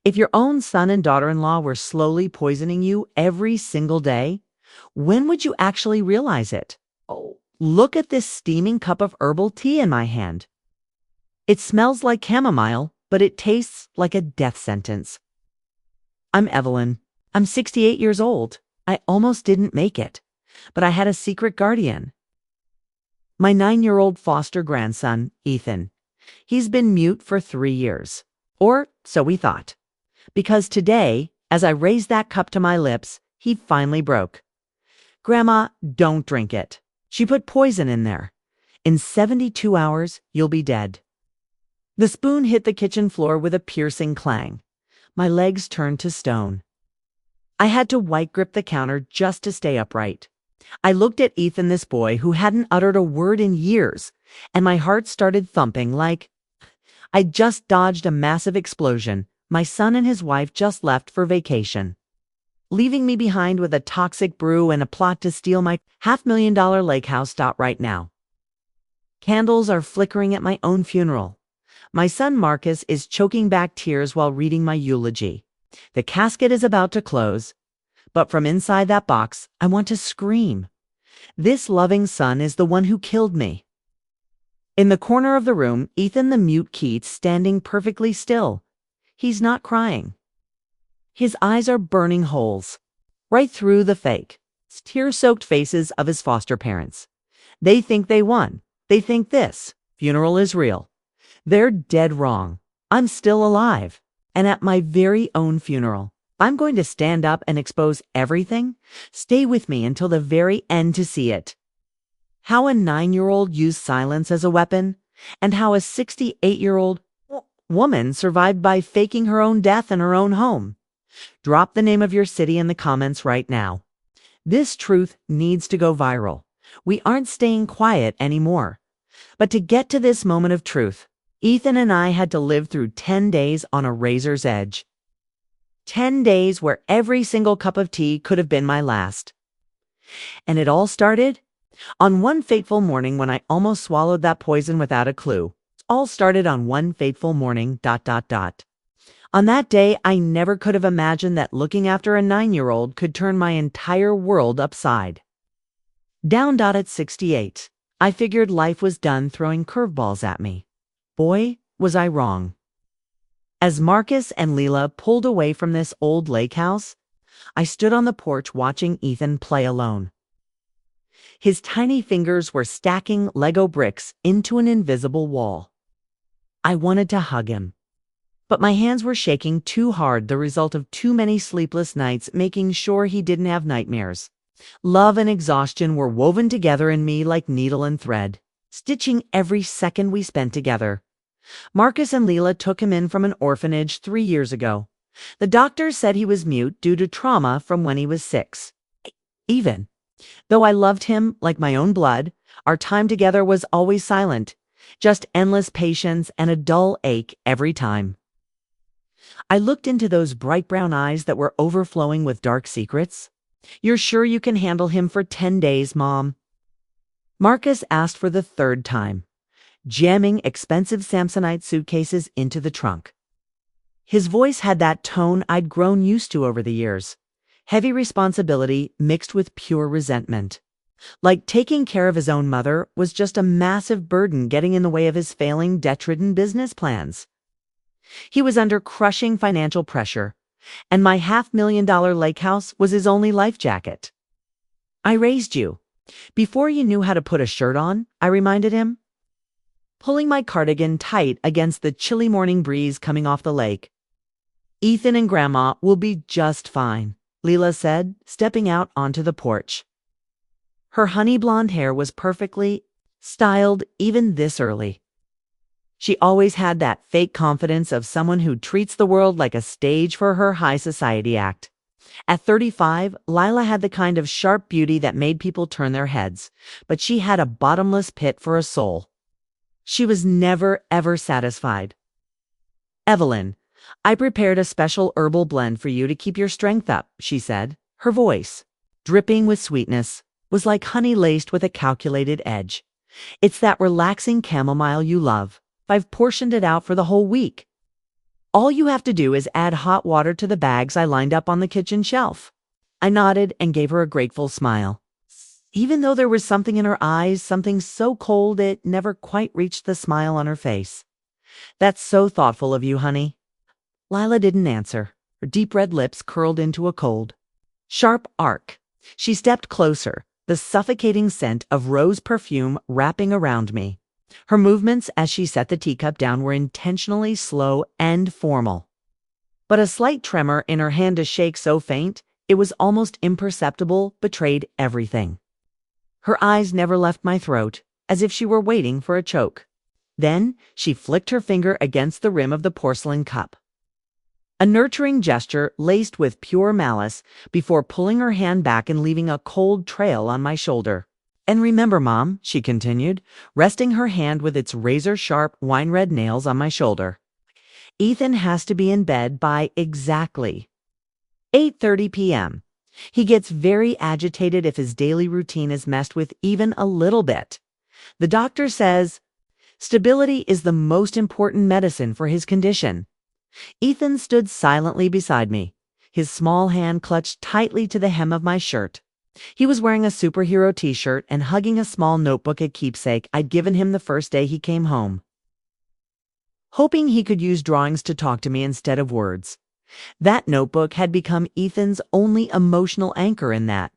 If your own son and daughter-in-law were slowly poisoning you every single day, when would you actually realize it? Oh, look at this steaming cup of herbal tea in my hand. It smells like chamomile, but it tastes like a death sentence. I'm Evelyn. I'm 68 years old. I almost didn't make it, but I had a secret guardian. My 9-year-old foster grandson, Ethan. He's been mute for 3 years. Or so we thought. Because today, as I raised that cup to my lips, he finally broke. Grandma, don't drink it. She put poison in there. In 72 hours, you'll be dead. The spoon hit the kitchen floor with a piercing clang. My legs turned to stone. I had to white grip the counter just to stay upright. I looked at Ethan, this boy who hadn't uttered a word in years, and my heart started thumping like I'd just dodged a massive explosion. My son and his wife just left for vacation, leaving me behind with a toxic brew and a plot to steal my $500,000 lake house right now. Candles are flickering at my own funeral. My son Marcus is choking back tears while reading my eulogy. The casket is about to close, but from inside that box, I want to scream. This loving son is the one who killed me. In the corner of the room, Ethan the mute Keats standing perfectly still. He's not crying. His eyes are burning holes, right through the fake, tear-soaked faces of his foster parents. They think they won. They think this funeral is real. They're dead wrong. I'm still alive. And at my very own funeral, I'm going to stand up and expose everything. Stay with me until the very end to see it. How a 9-year-old used silence as a weapon, and how a 68-year-old woman survived by faking her own death in her own home. Drop the name of your city in the comments right now. This truth needs to go viral. We aren't staying quiet anymore. But to get to this moment of truth, Ethan and I had to live through 10 days on a razor's edge. 10 days where every single cup of tea could have been my last. And it all started on one fateful morning when I almost swallowed that poison without a clue. All started on one fateful morning, ... On that day, I never could have imagined that looking after a 9-year-old could turn my entire world upside down. At 68, I figured life was done throwing curveballs at me. Boy, was I wrong. As Marcus and Leela pulled away from this old lake house, I stood on the porch watching Ethan play alone. His tiny fingers were stacking Lego bricks into an invisible wall. I wanted to hug him, but my hands were shaking too hard, the result of too many sleepless nights making sure he didn't have nightmares. Love and exhaustion were woven together in me like needle and thread, stitching every second we spent together. Marcus and Leela took him in from an orphanage 3 years ago. The doctor said he was mute due to trauma from when he was 6. Even though I loved him like my own blood, our time together was always silent, just endless patience and a dull ache every time. I looked into those bright brown eyes that were overflowing with dark secrets. You're sure you can handle him for 10 days, Mom? Marcus asked for the 3rd time, jamming expensive Samsonite suitcases into the trunk. His voice had that tone I'd grown used to over the years. Heavy responsibility mixed with pure resentment. Like taking care of his own mother was just a massive burden getting in the way of his failing, debt-ridden business plans. He was under crushing financial pressure, and my $500,000 lake house was his only life jacket. I raised you. Before you knew how to put a shirt on, I reminded him, pulling my cardigan tight against the chilly morning breeze coming off the lake. Ethan and Grandma will be just fine, Leela said, stepping out onto the porch. Her honey blonde hair was perfectly styled even this early. She always had that fake confidence of someone who treats the world like a stage for her high society act. At 35, Lila had the kind of sharp beauty that made people turn their heads, but she had a bottomless pit for a soul. She was never, ever satisfied. Evelyn, I prepared a special herbal blend for you to keep your strength up, she said. Her voice, dripping with sweetness, was like honey laced with a calculated edge. It's that relaxing chamomile you love. I've portioned it out for the whole week. All you have to do is add hot water to the bags I lined up on the kitchen shelf. I nodded and gave her a grateful smile. Even though there was something in her eyes, something so cold it never quite reached the smile on her face. That's so thoughtful of you, honey. Lila didn't answer. Her deep red lips curled into a cold, sharp arc. She stepped closer, the suffocating scent of rose perfume wrapping around me. Her movements as she set the teacup down were intentionally slow and formal. But a slight tremor in her hand, a shake so faint it was almost imperceptible, betrayed everything. Her eyes never left my throat, as if she were waiting for a choke. Then she flicked her finger against the rim of the porcelain cup. A nurturing gesture laced with pure malice before pulling her hand back and leaving a cold trail on my shoulder. And remember, Mom, she continued, resting her hand with its razor-sharp wine-red nails on my shoulder. Ethan has to be in bed by exactly 8:30 p.m. He gets very agitated if his daily routine is messed with even a little bit. The doctor says stability is the most important medicine for his condition. Ethan stood silently beside me, his small hand clutched tightly to the hem of my shirt. He was wearing a superhero t-shirt and hugging a small notebook, a keepsake I'd given him the first day he came home, hoping he could use drawings to talk to me instead of words. That notebook had become Ethan's only emotional anchor in that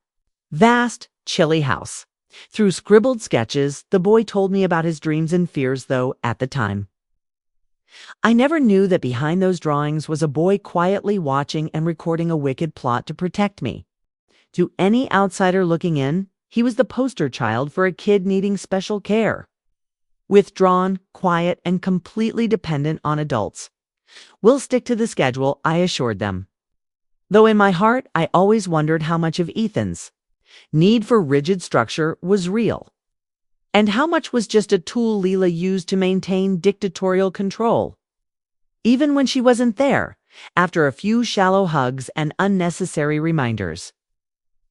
vast, chilly house. Through scribbled sketches, the boy told me about his dreams and fears, though, at the time. I never knew that behind those drawings was a boy quietly watching and recording a wicked plot to protect me. To any outsider looking in, he was the poster child for a kid needing special care. Withdrawn, quiet, and completely dependent on adults. We'll stick to the schedule, I assured them. Though in my heart, I always wondered how much of Ethan's need for rigid structure was real. And how much was just a tool Leela used to maintain dictatorial control? Even when she wasn't there, after a few shallow hugs and unnecessary reminders.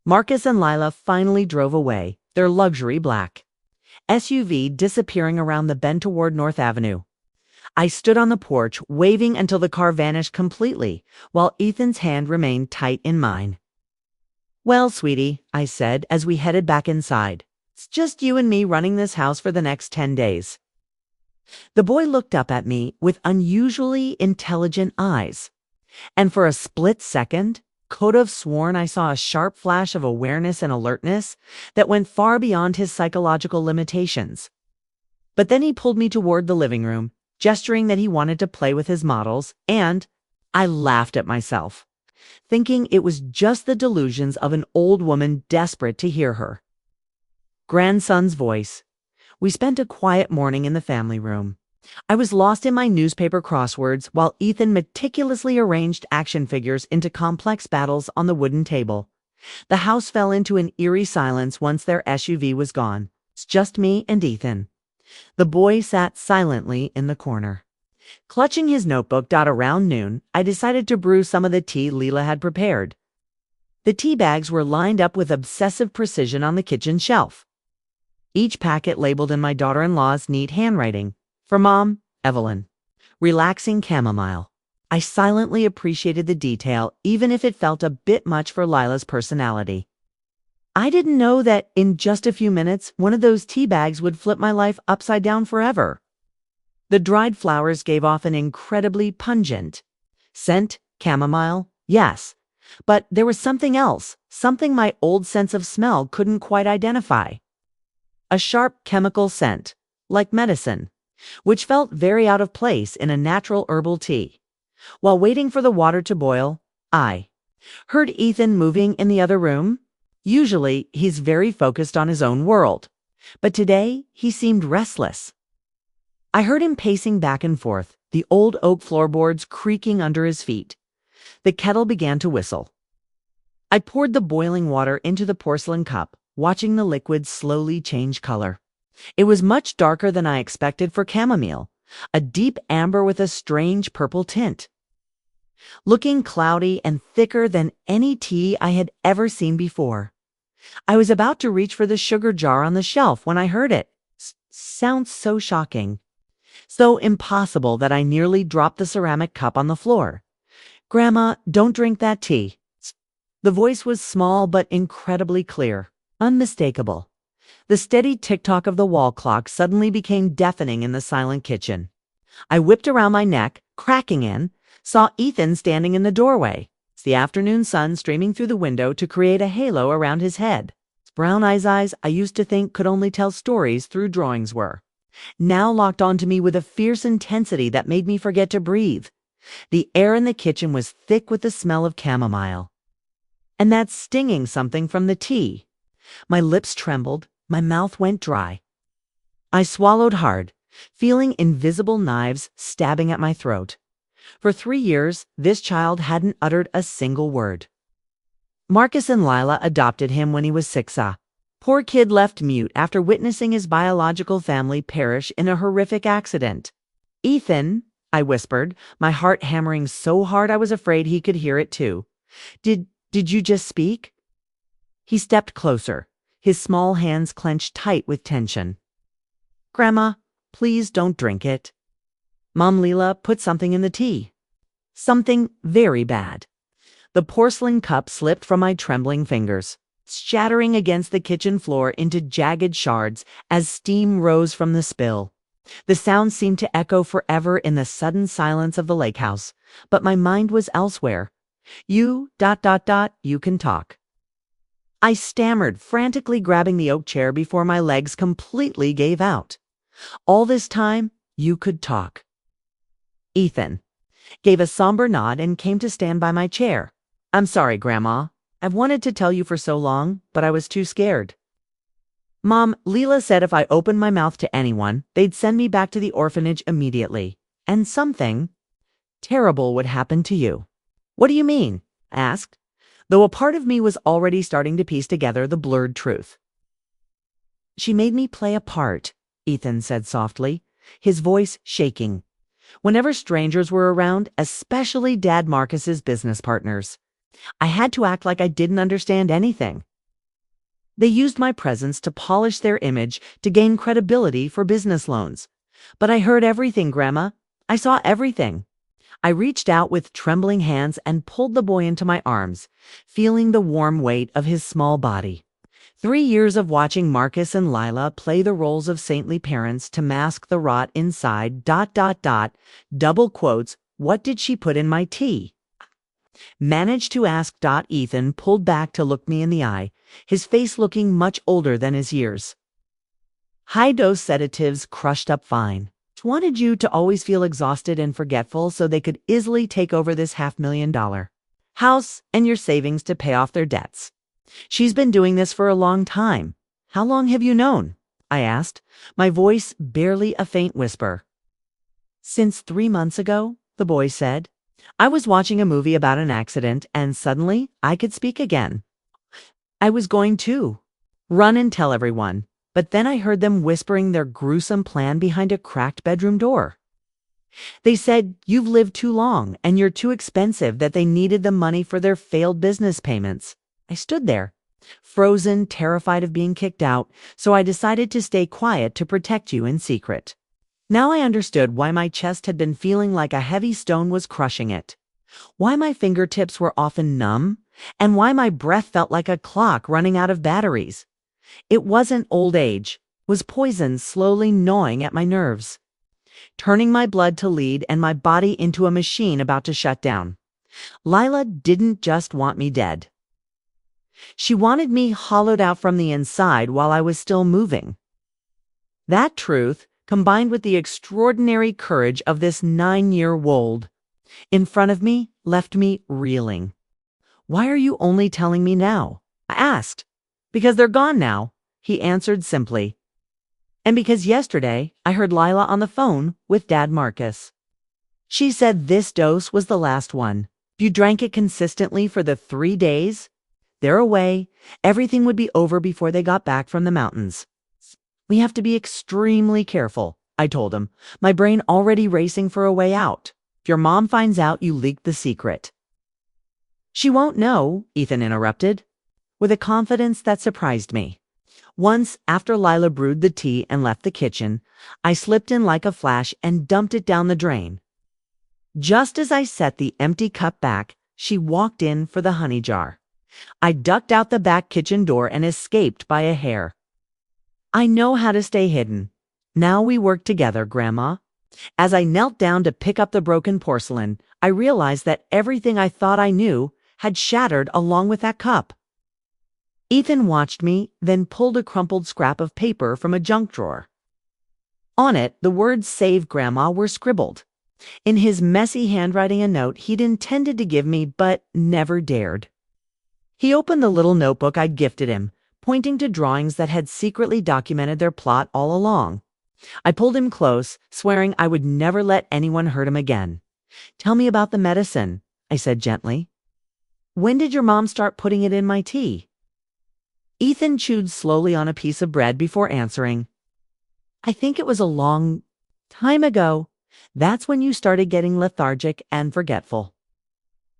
Marcus and Lila finally drove away, their luxury black SUV disappearing around the bend toward North Avenue. I stood on the porch, waving until the car vanished completely, while Ethan's hand remained tight in mine. Well, sweetie, I said as we headed back inside. It's just you and me running this house for the next 10 days. The boy looked up at me with unusually intelligent eyes, and for a split second, could have sworn I saw a sharp flash of awareness and alertness that went far beyond his psychological limitations. But then he pulled me toward the living room, gesturing that he wanted to play with his models, and I laughed at myself, thinking it was just the delusions of an old woman desperate to hear her grandson's voice. We spent a quiet morning in the family room. I was lost in my newspaper crosswords while Ethan meticulously arranged action figures into complex battles on the wooden table. The house fell into an eerie silence once their SUV was gone. It's just me and Ethan. The boy sat silently in the corner. Clutching his notebook, around noon, I decided to brew some of the tea Leela had prepared. The tea bags were lined up with obsessive precision on the kitchen shelf, each packet labeled in my daughter-in-law's neat handwriting. For Mom, Evelyn. Relaxing chamomile. I silently appreciated the detail, even if it felt a bit much for Lila's personality. I didn't know that in just a few minutes, one of those tea bags would flip my life upside down forever. The dried flowers gave off an incredibly pungent scent, chamomile, yes. But there was something else, something my old sense of smell couldn't quite identify. A sharp chemical scent, like medicine, which felt very out of place in a natural herbal tea. While waiting for the water to boil, I heard Ethan moving in the other room. Usually, he's very focused on his own world, but today he seemed restless. I heard him pacing back and forth, the old oak floorboards creaking under his feet. The kettle began to whistle. I poured the boiling water into the porcelain cup, watching the liquid slowly change color. It was much darker than I expected for chamomile, a deep amber with a strange purple tint, looking cloudy and thicker than any tea I had ever seen before. I was about to reach for the sugar jar on the shelf when I heard it. Sounds so shocking. so impossible that I nearly dropped the ceramic cup on the floor. "Grandma, don't drink that tea." The voice was small but incredibly clear, unmistakable. The steady tick-tock of the wall clock suddenly became deafening in the silent kitchen. I whipped around my neck, cracking in, saw Ethan standing in the doorway, the afternoon sun streaming through the window to create a halo around his head. His brown eyes I used to think could only tell stories through drawings were now locked onto me with a fierce intensity that made me forget to breathe. The air in the kitchen was thick with the smell of chamomile. And that stinging something from the tea. My lips trembled, my mouth went dry. I swallowed hard, feeling invisible knives stabbing at my throat. For 3 years, this child hadn't uttered a single word. Marcus and Lila adopted him when he was 6. Poor kid left mute after witnessing his biological family perish in a horrific accident. "Ethan," I whispered, my heart hammering so hard I was afraid he could hear it too. Did you just speak?" He stepped closer, his small hands clenched tight with tension. "Grandma, please don't drink it." Mom Lila put something in the tea. Something very bad. The porcelain cup slipped from my trembling fingers, shattering against the kitchen floor into jagged shards as steam rose from the spill. The sound seemed to echo forever in the sudden silence of the lake house, but my mind was elsewhere. You can talk." I stammered, frantically grabbing the oak chair before my legs completely gave out. All this time, you could talk. Ethan gave a somber nod and came to stand by my chair. "I'm sorry, Grandma. I've wanted to tell you for so long, but I was too scared. Mom, Leela said if I opened my mouth to anyone, they'd send me back to the orphanage immediately. And something terrible would happen to you." "What do you mean?" I asked, though a part of me was already starting to piece together the blurred truth. "She made me play a part," Ethan said softly, his voice shaking. "Whenever strangers were around, especially Dad Marcus's business partners, I had to act like I didn't understand anything. They used my presence to polish their image to gain credibility for business loans. But I heard everything, Grandma. I saw everything." I reached out with trembling hands and pulled the boy into my arms, feeling the warm weight of his small body. 3 years of watching Marcus and Lila play the roles of saintly parents to mask the rot inside, double quotes, "What did she put in my tea?" Managed to ask. Ethan pulled back to look me in the eye, his face looking much older than his years. "High-dose sedatives crushed up fine. Wanted you to always feel exhausted and forgetful so they could easily take over this $500,000 house and your savings to pay off their debts. She's been doing this for a long time. How long have you known?" I asked, my voice barely a faint whisper. "Since 3 months ago," the boy said. "I was watching a movie about an accident and suddenly I could speak again. I was going to run and tell everyone, but then I heard them whispering their gruesome plan behind a cracked bedroom door. They said, 'You've lived too long and you're too expensive,' that they needed the money for their failed business payments. I stood there, frozen, terrified of being kicked out, so I decided to stay quiet to protect you in secret." Now I understood why my chest had been feeling like a heavy stone was crushing it, why my fingertips were often numb, and why my breath felt like a clock running out of batteries. It wasn't old age, it was poison slowly gnawing at my nerves, turning my blood to lead and my body into a machine about to shut down. Lila didn't just want me dead. She wanted me hollowed out from the inside while I was still moving. That truth, combined with the extraordinary courage of this 9-year-old in front of me, left me reeling. "Why are you only telling me now?" I asked. "Because they're gone now," he answered simply. "And because yesterday I heard Lila on the phone with Dad Marcus. She said this dose was the last one. If you drank it consistently for the 3 days, they're away, everything would be over before they got back from the mountains. We have to be extremely careful," I told him, my brain already racing for a way out. "If your mom finds out you leaked the secret." "She won't know," Ethan interrupted, with a confidence that surprised me. Once, after Lila brewed the tea and left the kitchen, I slipped in like a flash and dumped it down the drain. Just as I set the empty cup back, she walked in for the honey jar. I ducked out the back kitchen door and escaped by a hair. I know how to stay hidden. Now we work together, Grandma. As I knelt down to pick up the broken porcelain, I realized that everything I thought I knew had shattered along with that cup. Ethan watched me, then pulled a crumpled scrap of paper from a junk drawer. On it, the words "Save Grandma" were scribbled. In his messy handwriting, a note he'd intended to give me but never dared. He opened the little notebook I'd gifted him, pointing to drawings that had secretly documented their plot all along. I pulled him close, swearing I would never let anyone hurt him again. "Tell me about the medicine," I said gently. "When did your mom start putting it in my tea?" Ethan chewed slowly on a piece of bread before answering. "I think it was a long time ago. That's when you started getting lethargic and forgetful.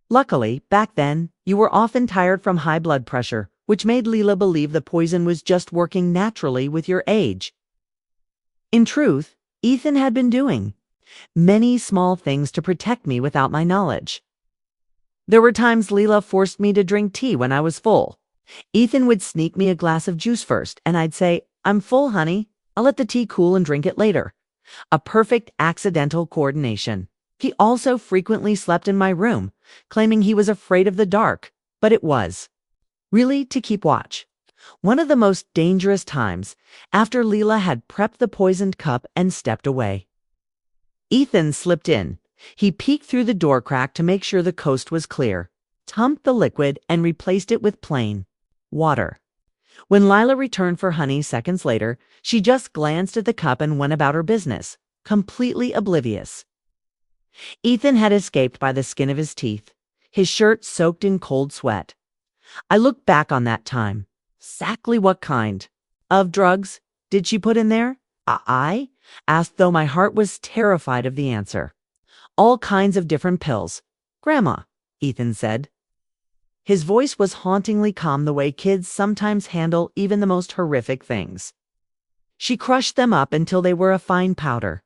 Luckily, back then, you were often tired from high blood pressure, which made Leela believe the poison was just working naturally with your age." In truth, Ethan had been doing many small things to protect me without my knowledge. There were times Leela forced me to drink tea when I was full. Ethan would sneak me a glass of juice first, and I'd say, "I'm full, honey. I'll let the tea cool and drink it later." A perfect accidental coordination. He also frequently slept in my room, claiming he was afraid of the dark, but it was really to keep watch. One of the most dangerous times, after Leela had prepped the poisoned cup and stepped away. Ethan slipped in. He peeked through the door crack to make sure the coast was clear, tumped the liquid, and replaced it with plain water. When Lila returned for honey seconds later, she just glanced at the cup and went about her business, completely oblivious. Ethan had escaped by the skin of his teeth, his shirt soaked in cold sweat. I looked back on that time. Exactly what kind of drugs did she put in there? I asked, though my heart was terrified of the answer. "All kinds of different pills, Grandma," Ethan said. His voice was hauntingly calm, the way kids sometimes handle even the most horrific things. "She crushed them up until they were a fine powder."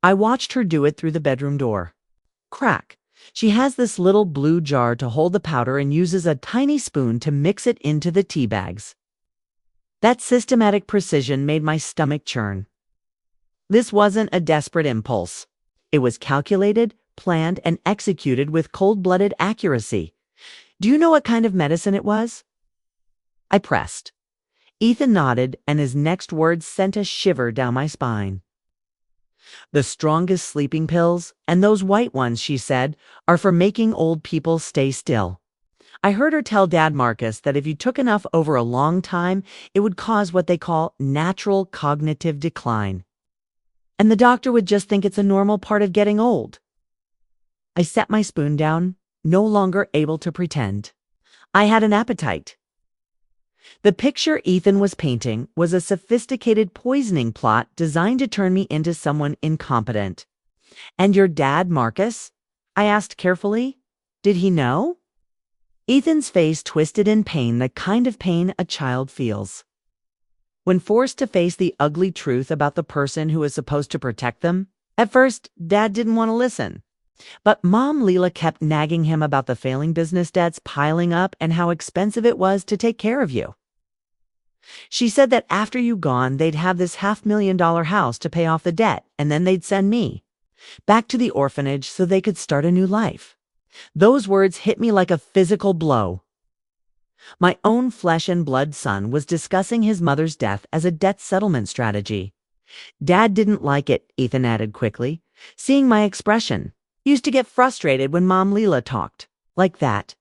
I watched her do it through the bedroom door. Crack. She has this little blue jar to hold the powder and uses a tiny spoon to mix it into the tea bags. That systematic precision made my stomach churn. This wasn't a desperate impulse. It was calculated, planned, and executed with cold-blooded accuracy. "Do you know what kind of medicine it was?" I pressed. Ethan nodded, and his next words sent a shiver down my spine. "The strongest sleeping pills, and those white ones," she said, "are for making old people stay still. I heard her tell Dad Marcus that if you took enough over a long time, it would cause what they call natural cognitive decline. And the doctor would just think it's a normal part of getting old." I set my spoon down, no longer able to pretend. I had an appetite. The picture Ethan was painting was a sophisticated poisoning plot designed to turn me into someone incompetent. "And your dad, Marcus?" I asked carefully. "Did he know?" Ethan's face twisted in pain, the kind of pain a child feels when forced to face the ugly truth about the person who is supposed to protect them. At first, Dad didn't want to listen. But Mom Leela kept nagging him about the failing business debts piling up and how expensive it was to take care of you. She said that after you gone, they'd have this $500,000 house to pay off the debt, and then they'd send me back to the orphanage so they could start a new life. Those words hit me like a physical blow. My own flesh and blood son was discussing his mother's death as a debt settlement strategy. Dad didn't like it, Ethan added quickly, seeing my expression. Used to get frustrated when Mom Leela talked like that.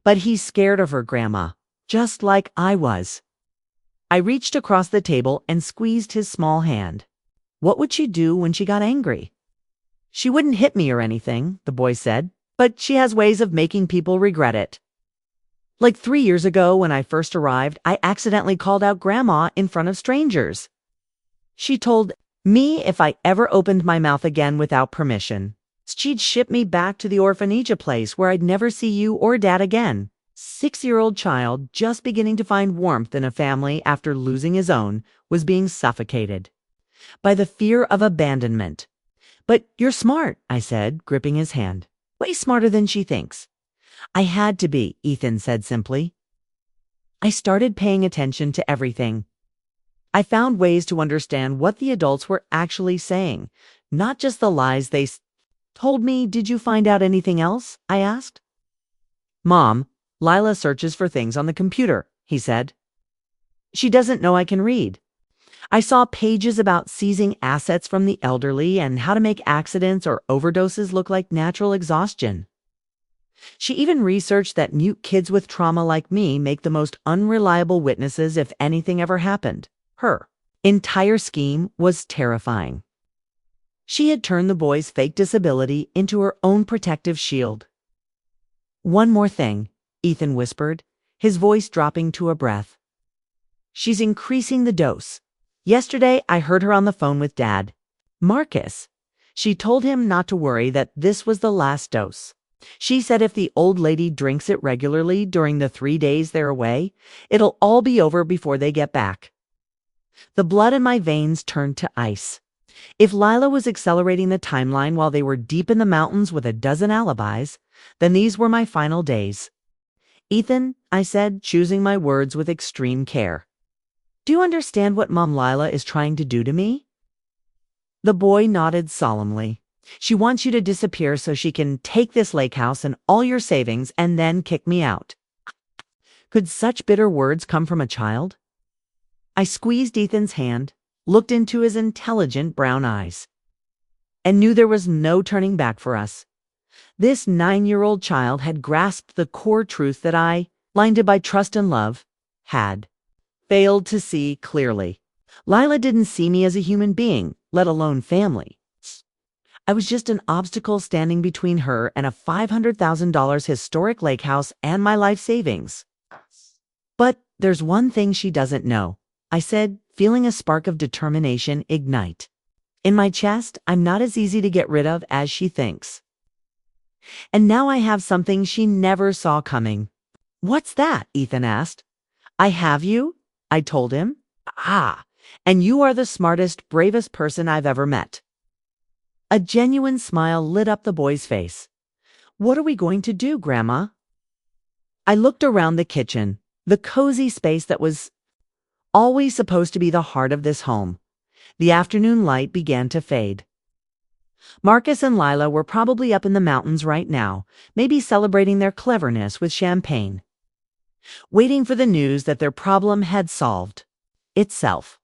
But he's scared of her, Grandma, just like I was. I reached across the table and squeezed his small hand. "What would she do when she got angry?" "She wouldn't hit me or anything," the boy said, "but she has ways of making people regret it. Like 3 years ago when I first arrived, I accidentally called out Grandma in front of strangers. She told me if I ever opened my mouth again without permission, she'd ship me back to the orphanage place where I'd never see you or Dad again. 6-year-old child just beginning to find warmth in a family after losing his own was being suffocated by the fear of abandonment. "But you're smart," I said, gripping his hand. "Way smarter than she thinks." "I had to be," Ethan said simply. I started paying attention to everything. I found ways to understand what the adults were actually saying, not just the lies they told me. "Did you find out anything else?" I asked. "Mom, Lila searches for things on the computer," he said. "She doesn't know I can read. I saw pages about seizing assets from the elderly and how to make accidents or overdoses look like natural exhaustion. She even researched that mute kids with trauma like me make the most unreliable witnesses if anything ever happened." Her entire scheme was terrifying. She had turned the boy's fake disability into her own protective shield. "One more thing," Ethan whispered, his voice dropping to a breath. "She's increasing the dose. Yesterday, I heard her on the phone with Dad. Marcus. She told him not to worry, that this was the last dose. She said if the old lady drinks it regularly during the 3 days they're away, it'll all be over before they get back." The blood in my veins turned to ice. If Lila was accelerating the timeline while they were deep in the mountains with a dozen alibis, then these were my final days. "Ethan," I said, choosing my words with extreme care, "do you understand what Mom Lila is trying to do to me?" The boy nodded solemnly. "She wants you to disappear so she can take this lake house and all your savings and then kick me out." Could such bitter words come from a child? I squeezed Ethan's hand, looked into his intelligent brown eyes, and knew there was no turning back for us. This 9-year-old child had grasped the core truth that I, blinded by trust and love, had failed to see clearly. Lila didn't see me as a human being, let alone family. I was just an obstacle standing between her and a $500,000 historic lake house and my life savings. "But there's one thing she doesn't know," I said, feeling a spark of determination ignite. "In my chest, I'm not as easy to get rid of as she thinks. And now I have something she never saw coming." "What's that?" Ethan asked. "I have you," I told him. "Ah, and you are the smartest, bravest person I've ever met." A genuine smile lit up the boy's face. "What are we going to do, Grandma?" I looked around the kitchen, the cozy space that was always supposed to be the heart of this home. The afternoon light began to fade. Marcus and Lila were probably up in the mountains right now, maybe celebrating their cleverness with champagne, waiting for the news that their problem had solved itself.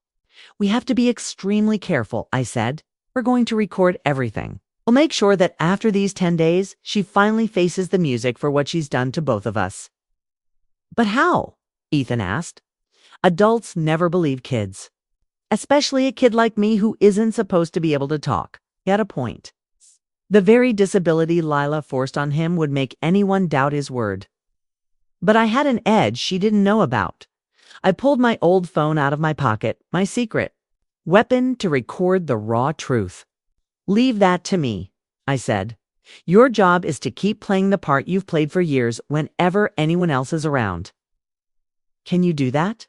"We have to be extremely careful," I said. "We're going to record everything. We'll make sure that after these 10 days, she finally faces the music for what she's done to both of us." "But how?" Ethan asked. Adults never believe kids, especially a kid like me who isn't supposed to be able to talk. He had a point. The very disability Lila forced on him would make anyone doubt his word. But I had an edge she didn't know about. I pulled my old phone out of my pocket, my secret weapon to record the raw truth. "Leave that to me," I said. "Your job is to keep playing the part you've played for years whenever anyone else is around." "Can you do that?"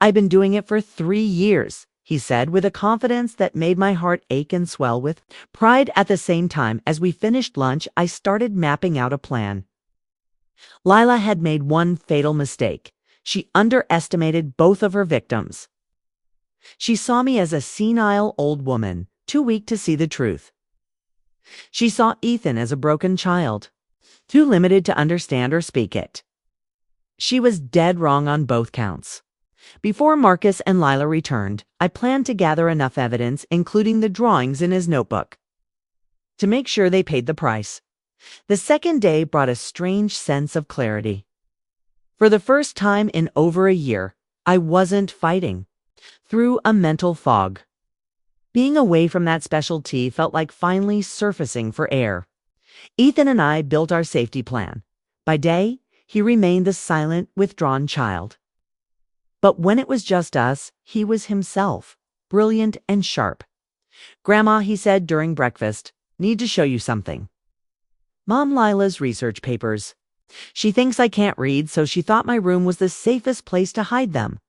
"I've been doing it for 3 years," he said with a confidence that made my heart ache and swell with pride at the same time. As we finished lunch, I started mapping out a plan. Lila had made one fatal mistake. She underestimated both of her victims. She saw me as a senile old woman, too weak to see the truth. She saw Ethan as a broken child, too limited to understand or speak it. She was dead wrong on both counts. Before Marcus and Lila returned, I planned to gather enough evidence, including the drawings in his notebook, to make sure they paid the price. The second day brought a strange sense of clarity. For the first time in over a year, I wasn't fighting through a mental fog. Being away from that special tea felt like finally surfacing for air. Ethan and I built our safety plan. By day, he remained the silent, withdrawn child. But when it was just us, he was himself, brilliant and sharp. "Grandma," he said during breakfast, "need to show you something." Mom Lila's research papers. She thinks I can't read, so she thought my room was the safest place to hide them.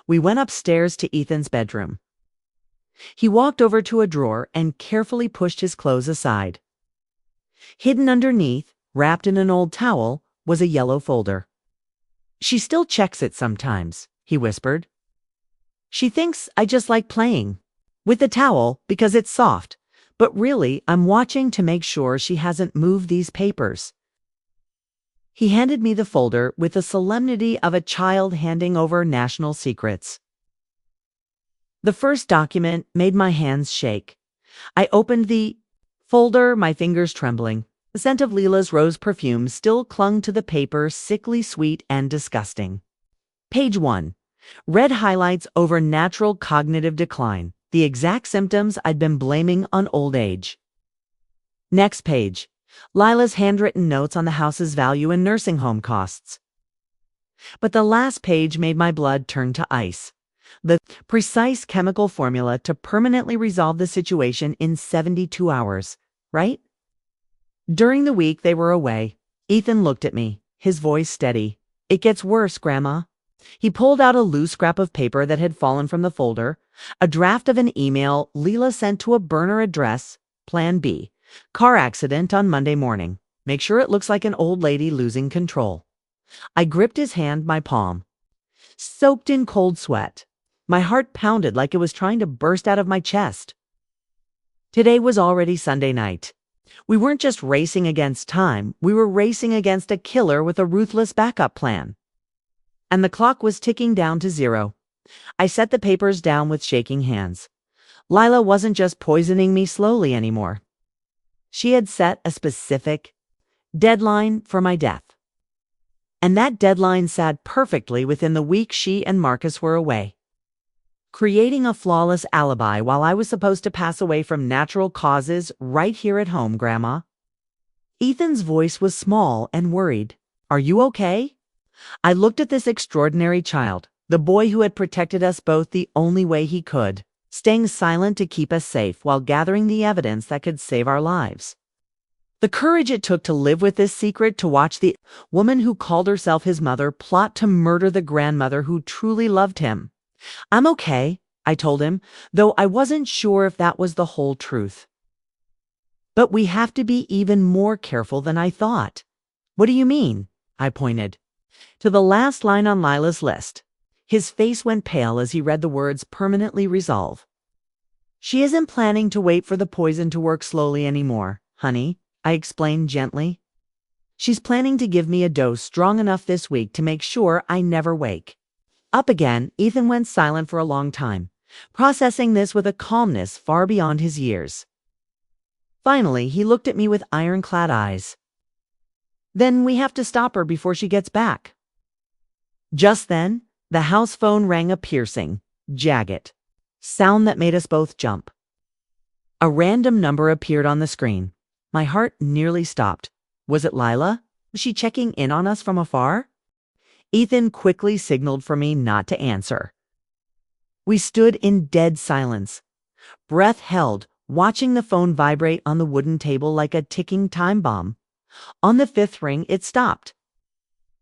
We went upstairs to Ethan's bedroom. He walked over to a drawer and carefully pushed his clothes aside. Hidden underneath, wrapped in an old towel, was a yellow folder. "She still checks it sometimes," he whispered. "She thinks I just like playing with the towel because it's soft, but really I'm watching to make sure she hasn't moved these papers." He handed me the folder with the solemnity of a child handing over national secrets. The first document made my hands shake. I opened the folder, my fingers trembling. The scent of Leela's rose perfume still clung to the paper, sickly sweet and disgusting. Page 1. Red highlights over natural cognitive decline, the exact symptoms I'd been blaming on old age. Next page. Lila's handwritten notes on the house's value and nursing home costs. But the last page made my blood turn to ice. The precise chemical formula to permanently resolve the situation in 72 hours, right? During the week they were away, Ethan looked at me, his voice steady. "It gets worse, Grandma." He pulled out a loose scrap of paper that had fallen from the folder, a draft of an email Leela sent to a burner address, Plan B. "Car accident on Monday morning. Make sure it looks like an old lady losing control." I gripped his hand, my palm soaked in cold sweat. My heart pounded like it was trying to burst out of my chest. Today was already Sunday night. We weren't just racing against time, we were racing against a killer with a ruthless backup plan. And the clock was ticking down to 0. I set the papers down with shaking hands. Lila wasn't just poisoning me slowly anymore. She had set a specific deadline for my death. And that deadline sat perfectly within the week she and Marcus were away, creating a flawless alibi while I was supposed to pass away from natural causes right here at home, Grandma. Ethan's voice was small and worried. "Are you okay?" I looked at this extraordinary child, the boy who had protected us both the only way he could, staying silent to keep us safe while gathering the evidence that could save our lives. The courage it took to live with this secret, to watch the woman who called herself his mother plot to murder the grandmother who truly loved him. "I'm okay," I told him, though I wasn't sure if that was the whole truth. "But we have to be even more careful than I thought." "What do you mean?" I pointed to the last line on Lila's list. His face went pale as he read the words "permanently resolve." "She isn't planning to wait for the poison to work slowly anymore, honey," I explained gently. "She's planning to give me a dose strong enough this week to make sure I never wake." Up again, Ethan went silent for a long time, processing this with a calmness far beyond his years. Finally, he looked at me with ironclad eyes. "Then we have to stop her before she gets back." Just then, the house phone rang, a piercing, jagged sound that made us both jump. A random number appeared on the screen. My heart nearly stopped. Was it Lila? Was she checking in on us from afar? Ethan quickly signaled for me not to answer. We stood in dead silence, breath held, watching the phone vibrate on the wooden table like a ticking time bomb. On the 5th ring, it stopped.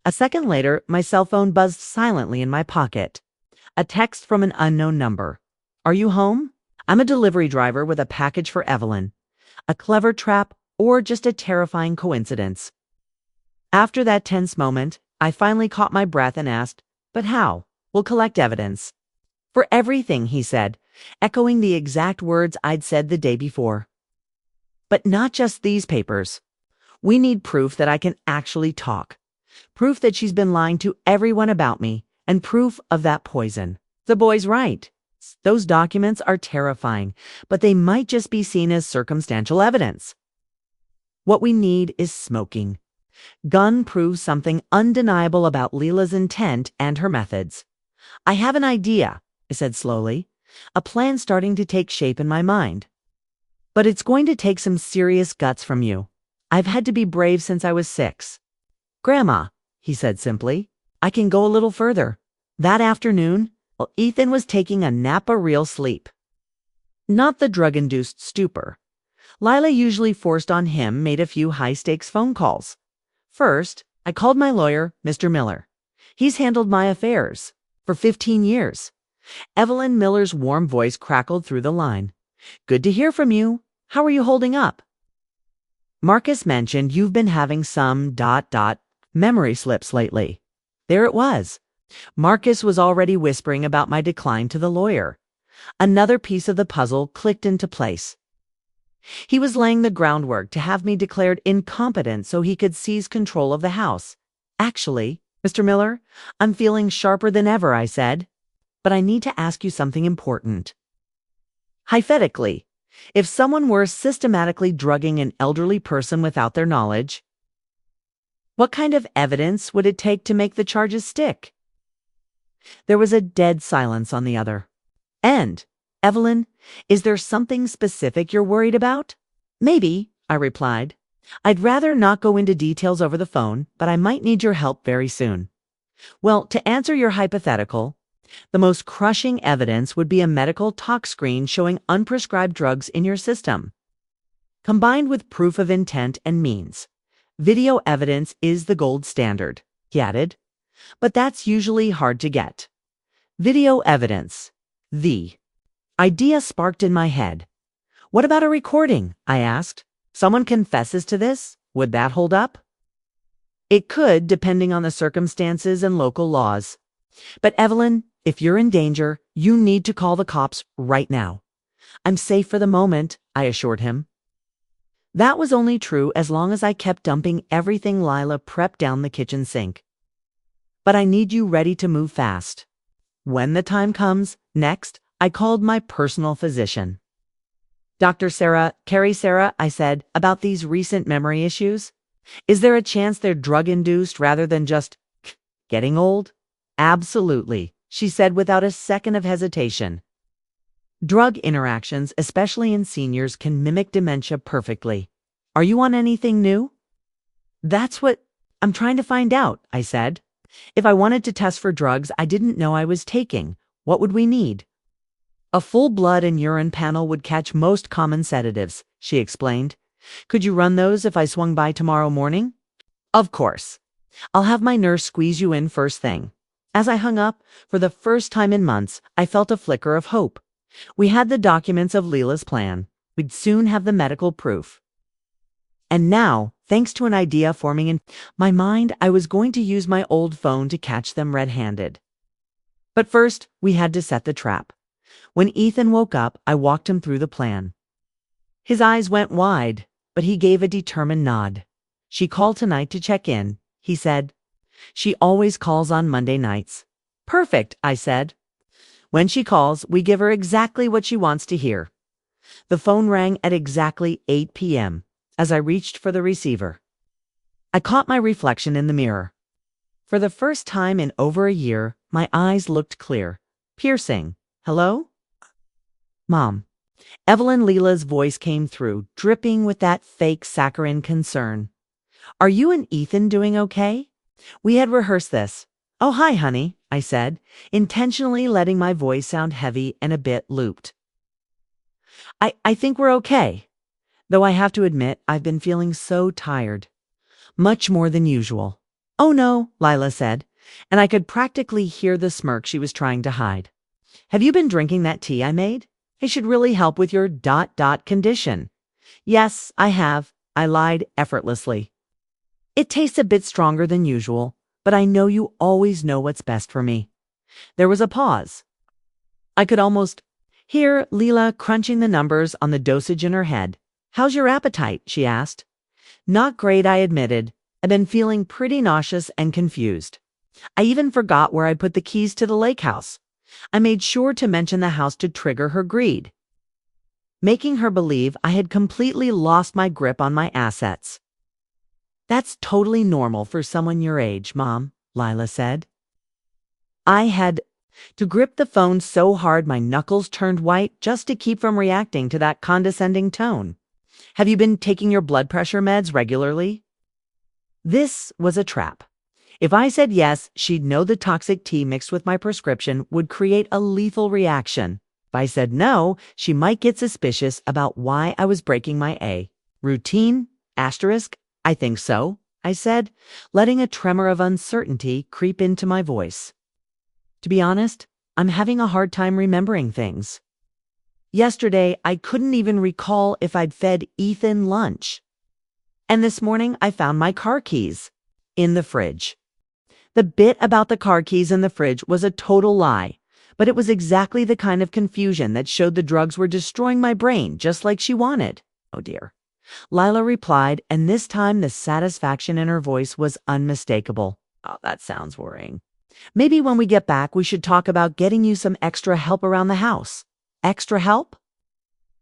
A second later, my cell phone buzzed silently in my pocket. A text from an unknown number. "Are you home? I'm a delivery driver with a package for Evelyn." A clever trap or just a terrifying coincidence? After that tense moment, I finally caught my breath and asked, "But how?" "We'll collect evidence." "For everything," he said, echoing the exact words I'd said the day before. "But not just these papers. We need proof that I can actually talk. Proof that she's been lying to everyone about me, and proof of that poison." The boy's right. Those documents are terrifying, but they might just be seen as circumstantial evidence. What we need is smoking. Gun proves something undeniable about Leela's intent and her methods. "I have an idea," I said slowly, a plan starting to take shape in my mind. "But it's going to take some serious guts from you. I've had to be brave since I was 6. "Grandma," he said simply, "I can go a little further." That afternoon, while Ethan was taking a nap, a real sleep, not the drug-induced stupor, Lila usually forced on him made a few high-stakes phone calls. First, I called my lawyer, Mr. Miller. He's handled my affairs for 15 years. Evelyn Miller's warm voice crackled through the line. Good to hear from you. How are you holding up? Marcus mentioned you've been having some memory slips lately. There it was. Marcus was already whispering about my decline to the lawyer. Another piece of the puzzle clicked into place. He was laying the groundwork to have me declared incompetent so he could seize control of the house. Actually, Mr. Miller, I'm feeling sharper than ever, I said. But I need to ask you something important. Hypothetically, if someone were systematically drugging an elderly person without their knowledge, what kind of evidence would it take to make the charges stick? There was a dead silence on the other end. Evelyn, is there something specific you're worried about? Maybe, I replied. I'd rather not go into details over the phone, but I might need your help very soon. Well, to answer your hypothetical, the most crushing evidence would be a medical tox screen showing unprescribed drugs in your system. Combined with proof of intent and means, video evidence is the gold standard, he added. But that's usually hard to get. Video evidence. The idea sparked in my head. What about a recording? I asked. Someone confesses to this? Would that hold up? It could, depending on the circumstances and local laws. But Evelyn, if you're in danger, you need to call the cops right now. I'm safe for the moment, I assured him. That was only true as long as I kept dumping everything Lila prepped down the kitchen sink. But I need you ready to move fast. When the time comes, next, I called my personal physician. Dr. Carrie Sarah, I said, about these recent memory issues. Is there a chance they're drug-induced rather than just getting old? Absolutely, she said without a second of hesitation. Drug interactions, especially in seniors, can mimic dementia perfectly. Are you on anything new? That's what I'm trying to find out, I said. If I wanted to test for drugs I didn't know I was taking, what would we need? A full blood and urine panel would catch most common sedatives, she explained. Could you run those if I swung by tomorrow morning? Of course. I'll have my nurse squeeze you in first thing. As I hung up, for the first time in months, I felt a flicker of hope. We had the documents of Leela's plan. We'd soon have the medical proof. And now, thanks to an idea forming in my mind, I was going to use my old phone to catch them red-handed. But first, we had to set the trap. When Ethan woke up, I walked him through the plan. His eyes went wide, but he gave a determined nod. She called tonight to check in, he said. She always calls on Monday nights. Perfect, I said. When she calls, we give her exactly what she wants to hear. The phone rang at exactly 8 p.m. as I reached for the receiver. I caught my reflection in the mirror. For the first time in over a year, my eyes looked clear, piercing. Hello? Mom. Evelyn Leela's voice came through, dripping with that fake saccharine concern. Are you and Ethan doing okay? We had rehearsed this. Oh, hi, honey, I said, intentionally letting my voice sound heavy and a bit looped. I think we're okay, though I have to admit I've been feeling so tired. Much more than usual. Oh no, Lila said, and I could practically hear the smirk she was trying to hide. Have you been drinking that tea I made? It should really help with your condition. Yes, I have, I lied effortlessly. It tastes a bit stronger than usual, but I know you always know what's best for me. There was a pause. I could almost hear Leela crunching the numbers on the dosage in her head. How's your appetite? She asked. Not great, I admitted. I've been feeling pretty nauseous and confused. I even forgot where I put the keys to the lake house. I made sure to mention the house to trigger her greed, making her believe I had completely lost my grip on my assets. That's totally normal for someone your age, Mom, Lila said. I had to grip the phone so hard my knuckles turned white just to keep from reacting to that condescending tone. Have you been taking your blood pressure meds regularly? This was a trap. If I said yes, she'd know the toxic tea mixed with my prescription would create a lethal reaction. If I said no, she might get suspicious about why I was breaking my routine, I think so. I said, letting a tremor of uncertainty creep into my voice. To be honest, I'm having a hard time remembering things. Yesterday, I couldn't even recall if I'd fed Ethan lunch. And this morning, I found my car keys in the fridge. The bit about the car keys in the fridge was a total lie, but it was exactly the kind of confusion that showed the drugs were destroying my brain just like she wanted. Oh dear. Lila replied, and this time the satisfaction in her voice was unmistakable. Oh, that sounds worrying. Maybe when we get back, we should talk about getting you some extra help around the house. Extra help?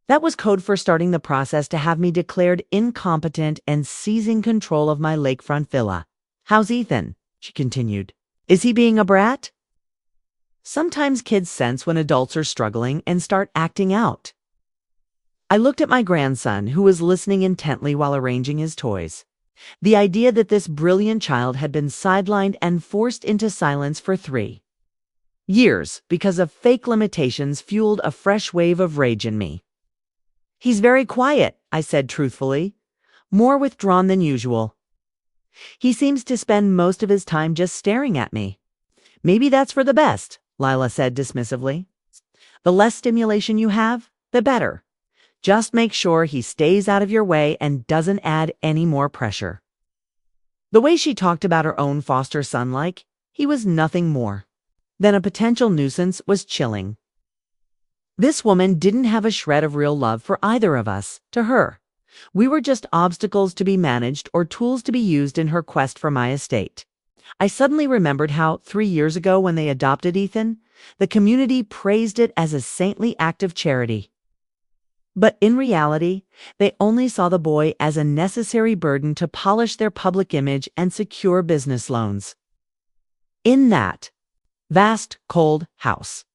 That was code for starting the process to have me declared incompetent and seizing control of my lakefront villa. How's Ethan? She continued. Is he being a brat? Sometimes kids sense when adults are struggling and start acting out. I looked at my grandson, who was listening intently while arranging his toys. The idea that this brilliant child had been sidelined and forced into silence for 3 years because of fake limitations fueled a fresh wave of rage in me. He's very quiet, I said truthfully, more withdrawn than usual. He seems to spend most of his time just staring at me. Maybe that's for the best, Lila said dismissively. The less stimulation you have, the better. Just make sure he stays out of your way and doesn't add any more pressure. The way she talked about her own foster son like he was nothing more than a potential nuisance was chilling. This woman didn't have a shred of real love for either of us. To her, we were just obstacles to be managed or tools to be used in her quest for my estate. I suddenly remembered how 3 years ago when they adopted Ethan, the community praised it as a saintly act of charity. But in reality, they only saw the boy as a necessary burden to polish their public image and secure business loans. In that vast, cold house,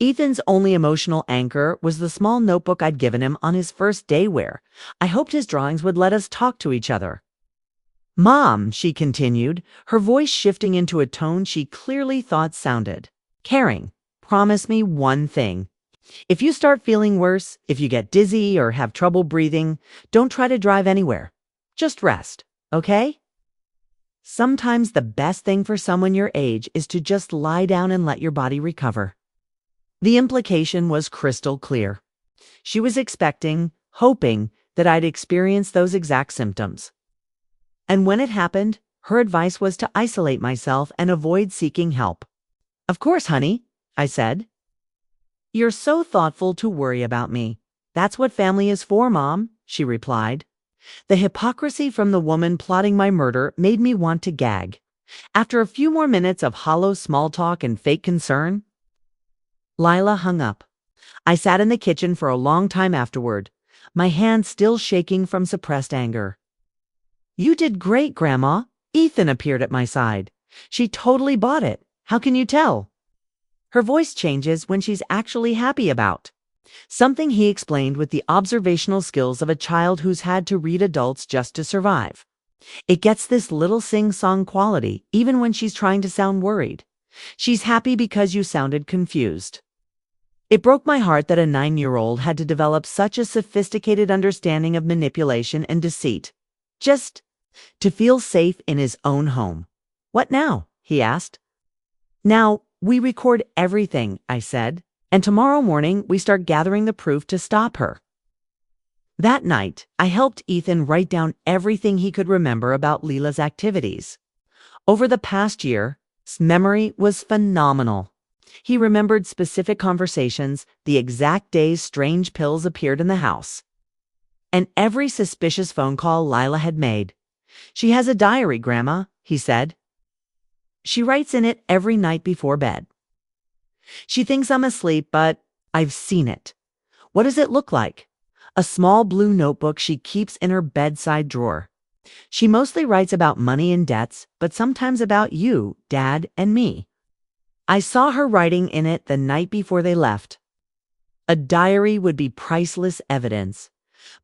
Ethan's only emotional anchor was the small notebook I'd given him on his first day where I hoped his drawings would let us talk to each other. Mom, she continued, her voice shifting into a tone she clearly thought sounded caring, promise me one thing. If you start feeling worse, if you get dizzy or have trouble breathing, don't try to drive anywhere. Just rest, okay? Sometimes the best thing for someone your age is to just lie down and let your body recover. The implication was crystal clear. She was expecting, hoping that I'd experience those exact symptoms. And when it happened, her advice was to isolate myself and avoid seeking help. Of course, honey, I said. You're so thoughtful to worry about me. That's what family is for, Mom, she replied. The hypocrisy from the woman plotting my murder made me want to gag. After a few more minutes of hollow small talk and fake concern, Lila hung up. I sat in the kitchen for a long time afterward, my hands still shaking from suppressed anger. You did great, Grandma. Ethan appeared at my side. She totally bought it. How can you tell? Her voice changes when she's actually happy about something, he explained with the observational skills of a child who's had to read adults just to survive. It gets this little sing-song quality even when she's trying to sound worried. She's happy because you sounded confused. It broke my heart that a 9-year-old had to develop such a sophisticated understanding of manipulation and deceit, just to feel safe in his own home. What now? He asked. Now, we record everything, I said, and tomorrow morning we start gathering the proof to stop her. That night, I helped Ethan write down everything he could remember about Leela's activities. Over the past year, his memory was phenomenal. He remembered specific conversations, the exact days strange pills appeared in the house, and every suspicious phone call Lila had made. She has a diary, Grandma, he said. She writes in it every night before bed. She thinks I'm asleep, but I've seen it. What does it look like? A small blue notebook she keeps in her bedside drawer. She mostly writes about money and debts, but sometimes about you, Dad, and me. I saw her writing in it the night before they left. A diary would be priceless evidence,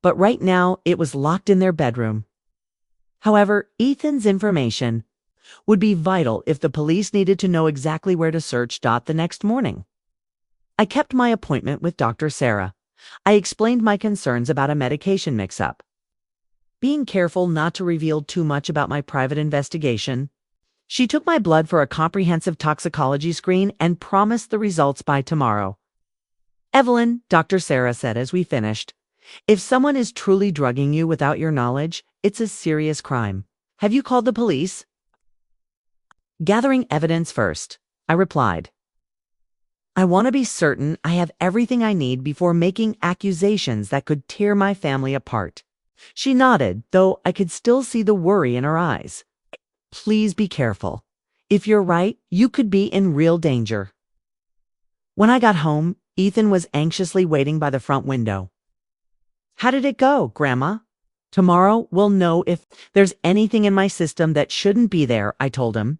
but right now it was locked in their bedroom. However, Ethan's information would be vital if the police needed to know exactly where to search the next morning. I kept my appointment with Dr. Sarah. I explained my concerns about a medication mix-up. being careful not to reveal too much about my private investigation. She took my blood for a comprehensive toxicology screen and promised the results by tomorrow. Evelyn, Dr. Sarah said as we finished, if someone is truly drugging you without your knowledge, it's a serious crime. Have you called the police? Gathering evidence first, I replied. I want to be certain I have everything I need before making accusations that could tear my family apart. She nodded, though I could still see the worry in her eyes. Please be careful. If you're right, you could be in real danger. When I got home, Ethan was anxiously waiting by the front window. How did it go, Grandma? Tomorrow we'll know if there's anything in my system that shouldn't be there, I told him.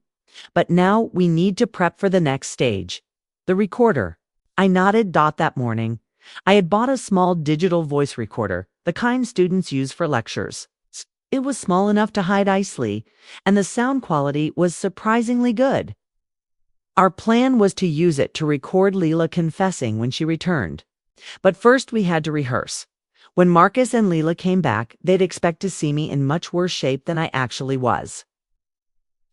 But now we need to prep for the next stage. The recorder. I nodded. That morning, I had bought a small digital voice recorder, the kind students use for lectures. It was small enough to hide Isley, and the sound quality was surprisingly good. Our plan was to use it to record Leela confessing when she returned. But first we had to rehearse. When Marcus and Leela came back, they'd expect to see me in much worse shape than I actually was.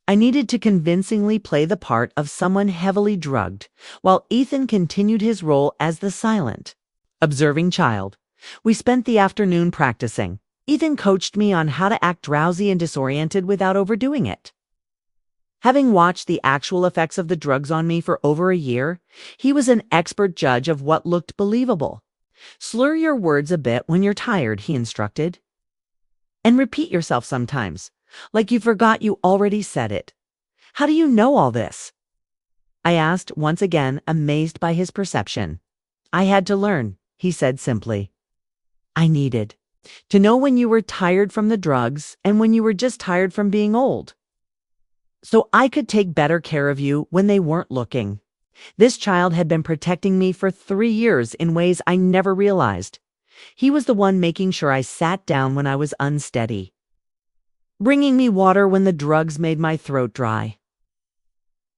I needed to convincingly play the part of someone heavily drugged, while Ethan continued his role as the silent, observing child. We spent the afternoon practicing. Ethan coached me on how to act drowsy and disoriented without overdoing it. Having watched the actual effects of the drugs on me for over a year, he was an expert judge of what looked believable. Slur your words a bit when you're tired, he instructed. And repeat yourself sometimes, like you forgot you already said it. How do you know all this? I asked, once again, amazed by his perception. I had to learn, he said simply. I needed to know when you were tired from the drugs and when you were just tired from being old, so I could take better care of you when they weren't looking. This child had been protecting me for 3 years in ways I never realized. He was the one making sure I sat down when I was unsteady, bringing me water when the drugs made my throat dry,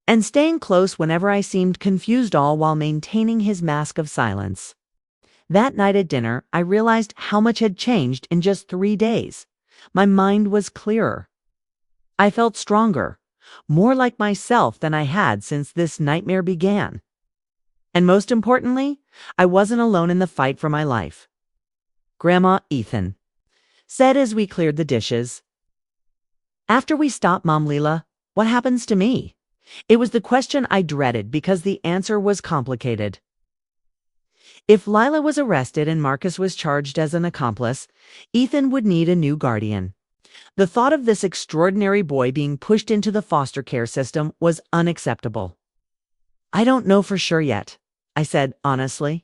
and staying close whenever I seemed confused, all while maintaining his mask of silence. That night at dinner, I realized how much had changed in just 3 days. My mind was clearer. I felt stronger, more like myself than I had since this nightmare began. And most importantly, I wasn't alone in the fight for my life. Grandma, Ethan said as we cleared the dishes. After we stopped, Mom Leela, what happens to me? It was the question I dreaded because the answer was complicated. If Lila was arrested and Marcus was charged as an accomplice, Ethan would need a new guardian. The thought of this extraordinary boy being pushed into the foster care system was unacceptable. I don't know for sure yet, I said honestly.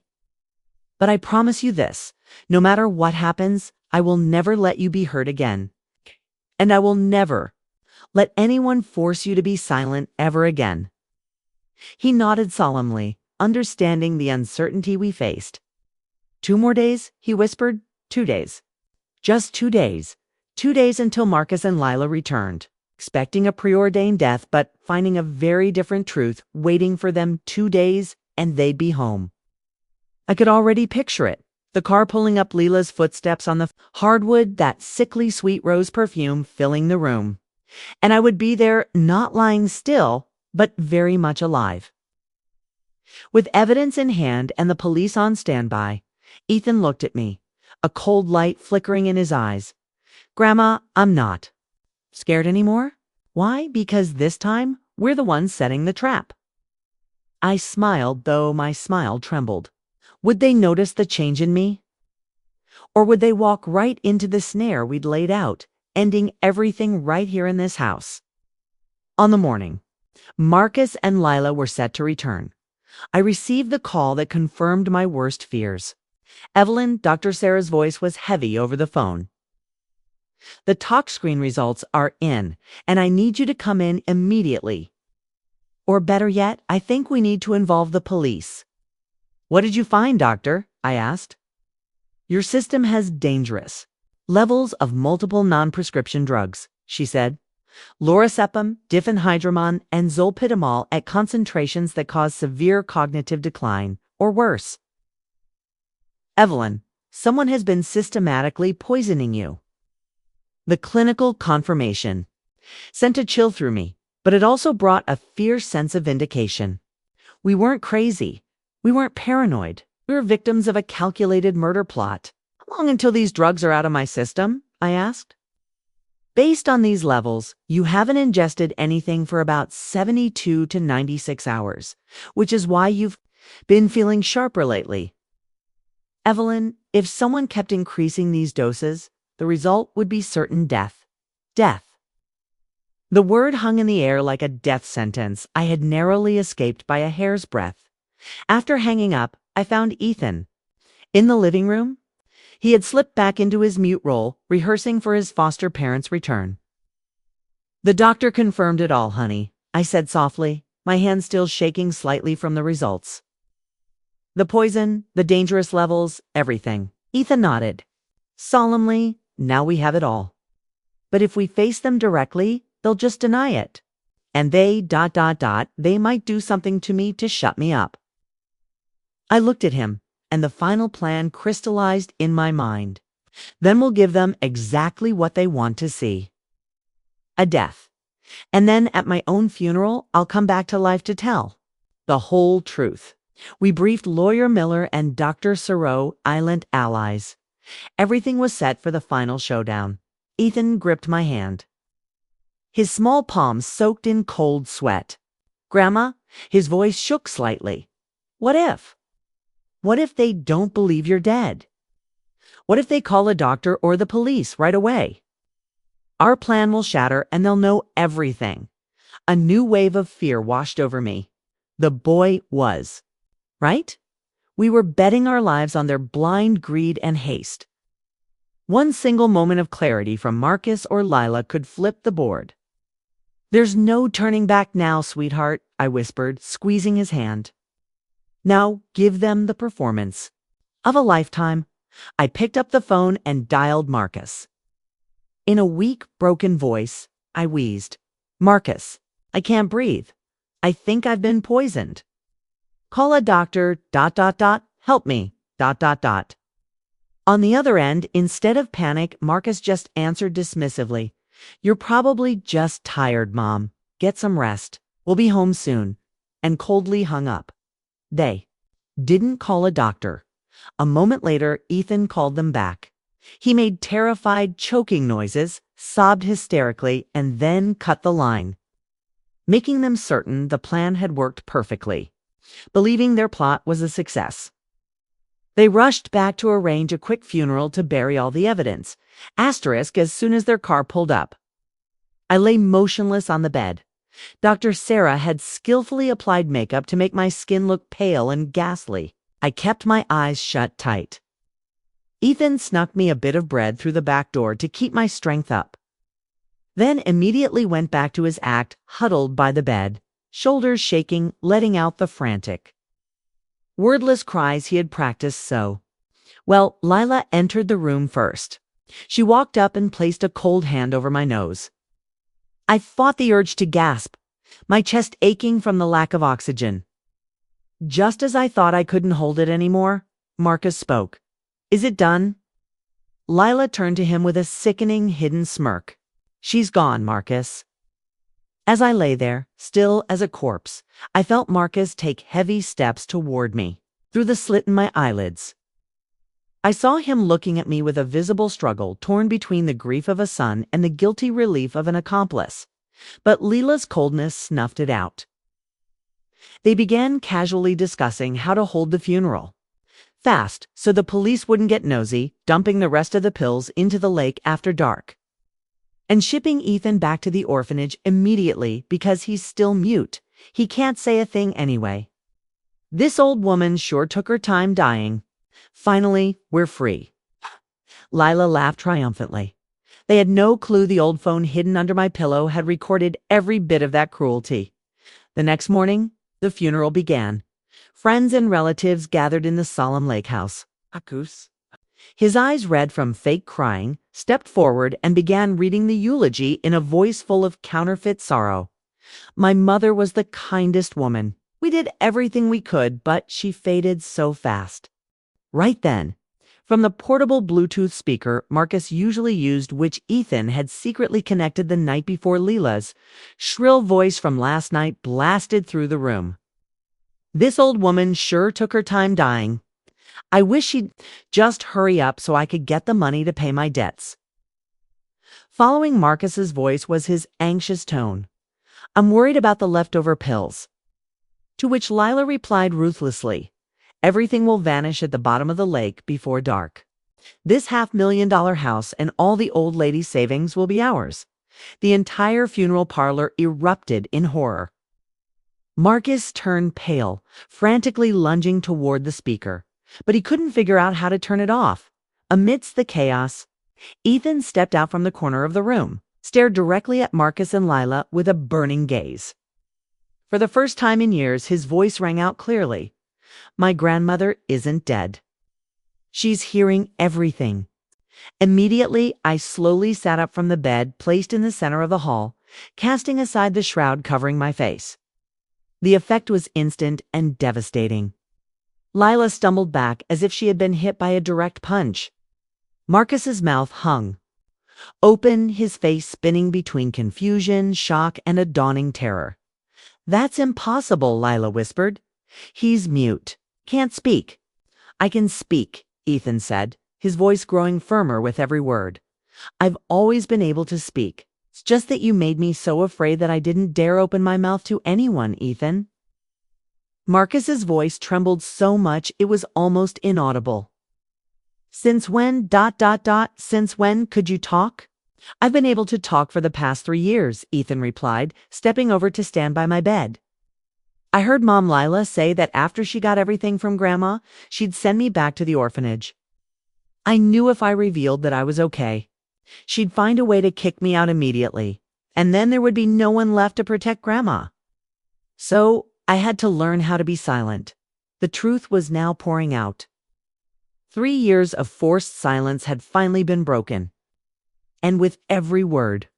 But I promise you this, no matter what happens, I will never let you be hurt again. And I will never let anyone force you to be silent ever again. He nodded solemnly, understanding the uncertainty we faced. 2 more days, he whispered. 2 days. Just 2 days. 2 days until Marcus and Lila returned, expecting a preordained death, but finding a very different truth waiting for them. 2 days, and they'd be home. I could already picture it. The car pulling up, Leela's footsteps on the hardwood, that sickly sweet rose perfume filling the room. And I would be there, not lying still, but very much alive. With evidence in hand and the police on standby, Ethan looked at me, a cold light flickering in his eyes. Grandma, I'm not scared anymore. Why? Because this time, we're the ones setting the trap. I smiled, though my smile trembled. Would they notice the change in me? Or would they walk right into the snare we'd laid out, ending everything right here in this house? On the morning, Marcus and Lila were set to return. I received the call that confirmed my worst fears. Evelyn, Dr. Sarah's voice was heavy over the phone. The talk screen results are in, and I need you to come in immediately. Or better yet, I think we need to involve the police. What did you find, doctor? I asked. Your system has dangerous levels of multiple non-prescription drugs, she said. Lorazepam, diphenhydramine, and zolpidemol at concentrations that cause severe cognitive decline, or worse. Evelyn, someone has been systematically poisoning you. The clinical confirmation sent a chill through me, but it also brought a fierce sense of vindication. We weren't crazy. We weren't paranoid. We were victims of a calculated murder plot. How long until these drugs are out of my system? I asked. Based on these levels, you haven't ingested anything for about 72 to 96 hours, which is why you've been feeling sharper lately. Evelyn, if someone kept increasing these doses, the result would be certain death. Death. The word hung in the air like a death sentence I had narrowly escaped by a hair's breadth. After hanging up, I found Ethan. In the living room, he had slipped back into his mute role, rehearsing for his foster parents' return. "The doctor confirmed it all, honey," I said softly, my hand still shaking slightly from the results. "The poison, the dangerous levels, everything." Ethan nodded. Solemnly, now we have it all. But if we face them directly, they'll just deny it. And they might do something to me to shut me up. I looked at him, and the final plan crystallized in my mind. Then we'll give them exactly what they want to see. A death. And then at my own funeral, I'll come back to life to tell the whole truth. We briefed Lawyer Miller and Dr. Serow, Island allies. Everything was set for the final showdown. Ethan gripped my hand. His small palms soaked in cold sweat. "Grandma," his voice shook slightly. "What if? What if they don't believe you're dead? What if they call a doctor or the police right away? Our plan will shatter and they'll know everything." A new wave of fear washed over me. The boy was. Right? We were betting our lives on their blind greed and haste. One single moment of clarity from Marcus or Lila could flip the board. "There's no turning back now, sweetheart," I whispered, squeezing his hand. "Now give them the performance of a lifetime." I picked up the phone and dialed Marcus. In a weak, broken voice, I wheezed, "Marcus, I can't breathe. I think I've been poisoned. Call a doctor, help me, On the other end, instead of panic, Marcus just answered dismissively, "You're probably just tired, Mom. Get some rest. We'll be home soon," and coldly hung up. They didn't call a doctor. A moment later, Ethan called them back. He made terrified, choking noises, sobbed hysterically, and then cut the line, making them certain the plan had worked perfectly, believing their plot was a success. They rushed back to arrange a quick funeral to bury all the evidence, asterisk as soon as their car pulled up. I lay motionless on the bed. Dr. Sarah had skillfully applied makeup to make my skin look pale and ghastly. I kept my eyes shut tight. Ethan snuck me a bit of bread through the back door to keep my strength up, then immediately went back to his act, huddled by the bed, shoulders shaking, letting out the frantic, wordless cries he had practiced so. Well, Lila entered the room first. She walked up and placed a cold hand over my nose. I fought the urge to gasp, my chest aching from the lack of oxygen. Just as I thought I couldn't hold it anymore, Marcus spoke. "Is it done?" Lila turned to him with a sickening, hidden smirk. "She's gone, Marcus." As I lay there, still as a corpse, I felt Marcus take heavy steps toward me, through the slit in my eyelids. I saw him looking at me with a visible struggle, torn between the grief of a son and the guilty relief of an accomplice. But Lila's coldness snuffed it out. They began casually discussing how to hold the funeral. Fast, so the police wouldn't get nosy, dumping the rest of the pills into the lake after dark. And shipping Ethan back to the orphanage immediately because he's still mute. He can't say a thing anyway. This old woman sure took her time dying. Finally, we're free. Lila laughed triumphantly. They had no clue the old phone hidden under my pillow had recorded every bit of that cruelty. The next morning, the funeral began. Friends and relatives gathered in the solemn lake house. Akus, his eyes red from fake crying, stepped forward and began reading the eulogy in a voice full of counterfeit sorrow. My mother was the kindest woman. We did everything we could, but she faded so fast. Right then, From the portable Bluetooth speaker Marcus usually used, which Ethan had secretly connected the night before Leela's, shrill voice from last night blasted through the room. "This old woman sure took her time dying. I wish she'd just hurry up so I could get the money to pay my debts." Following Marcus's voice was his anxious tone. "I'm worried about the leftover pills." To which Lila replied ruthlessly, "Everything will vanish at the bottom of the lake before dark. This $500,000 house and all the old lady's savings will be ours." The entire funeral parlor erupted in horror. Marcus turned pale, frantically lunging toward the speaker, but he couldn't figure out how to turn it off. Amidst the chaos, Ethan stepped out from the corner of the room, stared directly at Marcus and Lila with a burning gaze. For the first time in years, his voice rang out clearly. "My grandmother isn't dead. She's hearing everything." Immediately, I slowly sat up from the bed placed in the center of the hall, casting aside the shroud covering my face. The effect was instant and devastating. Lila stumbled back as if she had been hit by a direct punch. Marcus's mouth hung open, his face spinning between confusion, shock, and a dawning terror. "That's impossible," Lila whispered. "He's mute. Can't speak." "I can speak," Ethan said, his voice growing firmer with every word. "I've always been able to speak. It's just that you made me so afraid that I didn't dare open my mouth to anyone, Ethan." Marcus's voice trembled so much it was almost inaudible. "Since when, since when could you talk?" "I've been able to talk for the past 3 years," Ethan replied, stepping over to stand by my bed. "I heard Mom Lila say that after she got everything from Grandma, she'd send me back to the orphanage. I knew if I revealed that I was okay, she'd find a way to kick me out immediately, and then there would be no one left to protect Grandma. So I had to learn how to be silent." The truth was now pouring out. 3 years of forced silence had finally been broken. And with every word,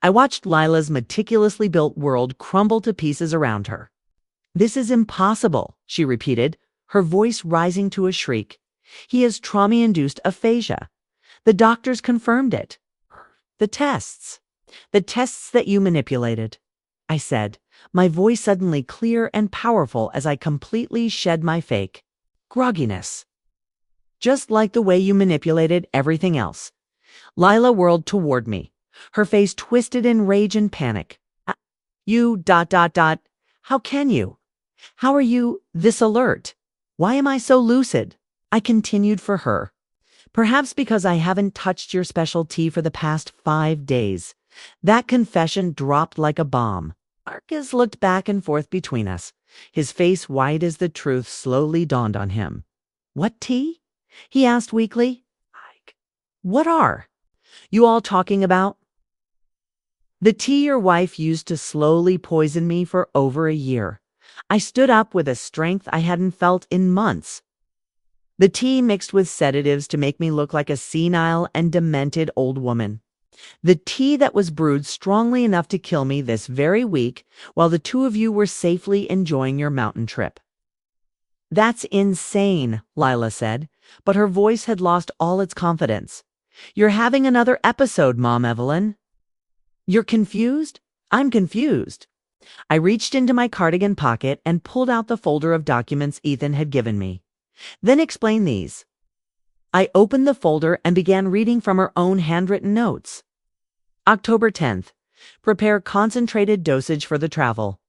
I watched Lila's meticulously built world crumble to pieces around her. "This is impossible," she repeated, her voice rising to a shriek. "He has trauma-induced aphasia. The doctors confirmed it. The tests that you manipulated," I said, my voice suddenly clear and powerful as I completely shed my fake grogginess. "Just like the way you manipulated everything else." Lila whirled toward me, her face twisted in rage and panic. "You ... How can you? How are you this alert? Why am I so lucid?" I continued for her. "Perhaps because I haven't touched your special tea for the past 5 days." That confession dropped like a bomb. Marcus looked back and forth between us, his face white as the truth slowly dawned on him. "What tea?" he asked weakly. "What are you all talking about?" "The tea your wife used to slowly poison me for over a year." I stood up with a strength I hadn't felt in months. "The tea mixed with sedatives to make me look like a senile and demented old woman. The tea that was brewed strongly enough to kill me this very week while the 2 of you were safely enjoying your mountain trip." "That's insane," Lila said, but her voice had lost all its confidence. "You're having another episode, Mom Evelyn." "You're confused? I'm confused." I reached into my cardigan pocket and pulled out the folder of documents Ethan had given me. "Then explain these." I opened the folder and began reading from her own handwritten notes. October 10th. Prepare concentrated dosage for the travel.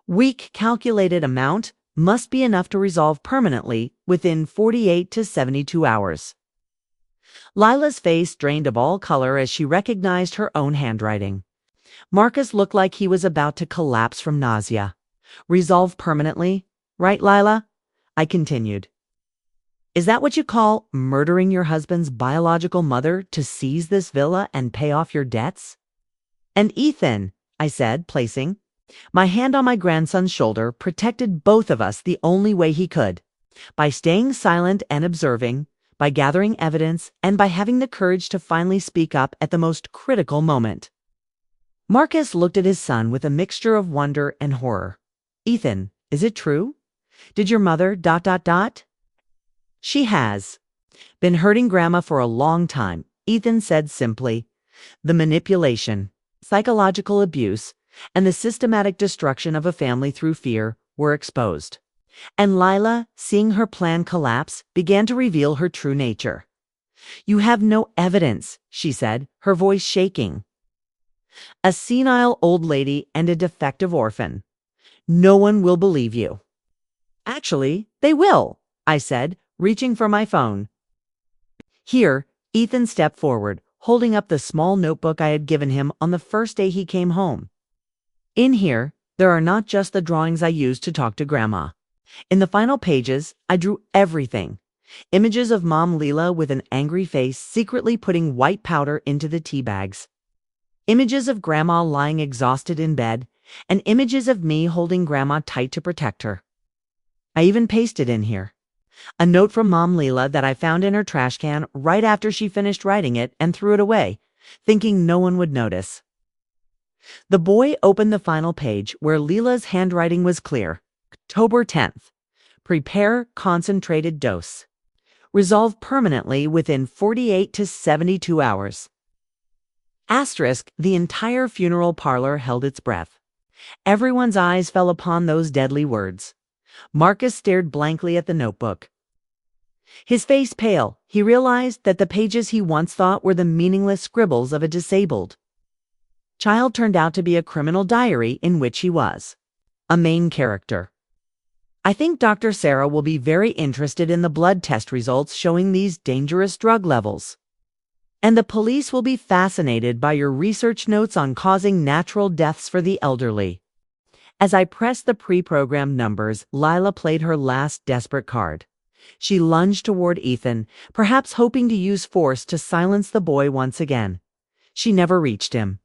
Week calculated amount must be enough to resolve permanently within 48 to 72 hours. Lila's face drained of all color as she recognized her own handwriting. Marcus looked like he was about to collapse from nausea. "Resolve permanently, right, Lila?" I continued. "Is that what you call murdering your husband's biological mother to seize this villa and pay off your debts?" "And Ethan," I said, placing my hand on my grandson's shoulder, protected both of us the only way he could, by staying silent and observing, by gathering evidence, and by having the courage to finally speak up at the most critical moment. Marcus looked at his son with a mixture of wonder and horror. "Ethan, is it true? Did your mother ... She has. Been hurting Grandma for a long time, Ethan said simply. The manipulation, psychological abuse, and the systematic destruction of a family through fear were exposed. And Lila, seeing her plan collapse, began to reveal her true nature. You have no evidence, she said, her voice shaking. A senile old lady and a defective orphan. No one will believe you. Actually, they will, I said, reaching for my phone. Here, Ethan stepped forward, holding up the small notebook I had given him on the first day he came home. In here, there are not just the drawings I used to talk to Grandma. In the final pages, I drew everything. Images of Mom Leela with an angry face secretly putting white powder into the tea bags. Images of Grandma lying exhausted in bed, and images of me holding Grandma tight to protect her. I even pasted in here a note from Mom Leela that I found in her trash can right after she finished writing it and threw it away, thinking no one would notice. The boy opened the final page where Leela's handwriting was clear. October 10th. Prepare concentrated dose. Resolve permanently within 48 to 72 hours. Asterisk, the entire funeral parlor held its breath. Everyone's eyes fell upon those deadly words. Marcus stared blankly at the notebook. His face pale, he realized that the pages he once thought were the meaningless scribbles of a disabled child turned out to be a criminal diary in which he was a main character. I think Dr. Sarah will be very interested in the blood test results showing these dangerous drug levels. And the police will be fascinated by your research notes on causing natural deaths for the elderly. As I pressed the pre-programmed numbers, Lila played her last desperate card. She lunged toward Ethan, perhaps hoping to use force to silence the boy once again. She never reached him.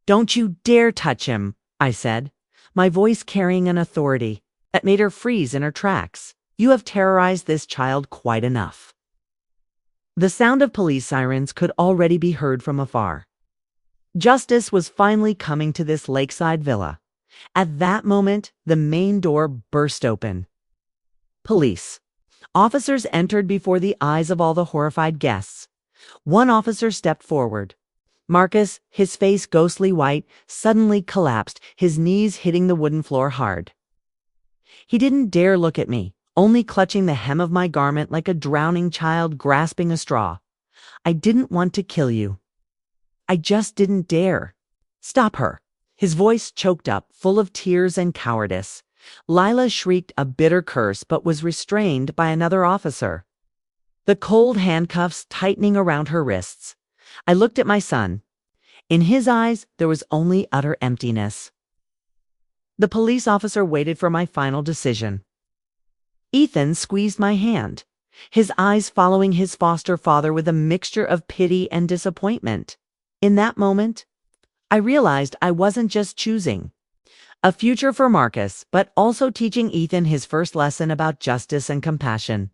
Don't you dare touch him, I said, my voice carrying an authority that made her freeze in her tracks. You have terrorized this child quite enough. The sound of police sirens could already be heard from afar. Justice was finally coming to this lakeside villa. At that moment, the main door burst open. Police. Officers entered before the eyes of all the horrified guests. One officer stepped forward. Marcus, his face ghostly white, suddenly collapsed, his knees hitting the wooden floor hard. He didn't dare look at me, only clutching the hem of my garment like a drowning child grasping a straw. I didn't want to kill you. I just didn't dare. Stop her. His voice choked up, full of tears and cowardice. Lila shrieked a bitter curse but was restrained by another officer. The cold handcuffs tightening around her wrists. I looked at my son. In his eyes, there was only utter emptiness. The police officer waited for my final decision. Ethan squeezed my hand, his eyes following his foster father with a mixture of pity and disappointment. In that moment, I realized I wasn't just choosing a future for Marcus, but also teaching Ethan his first lesson about justice and compassion.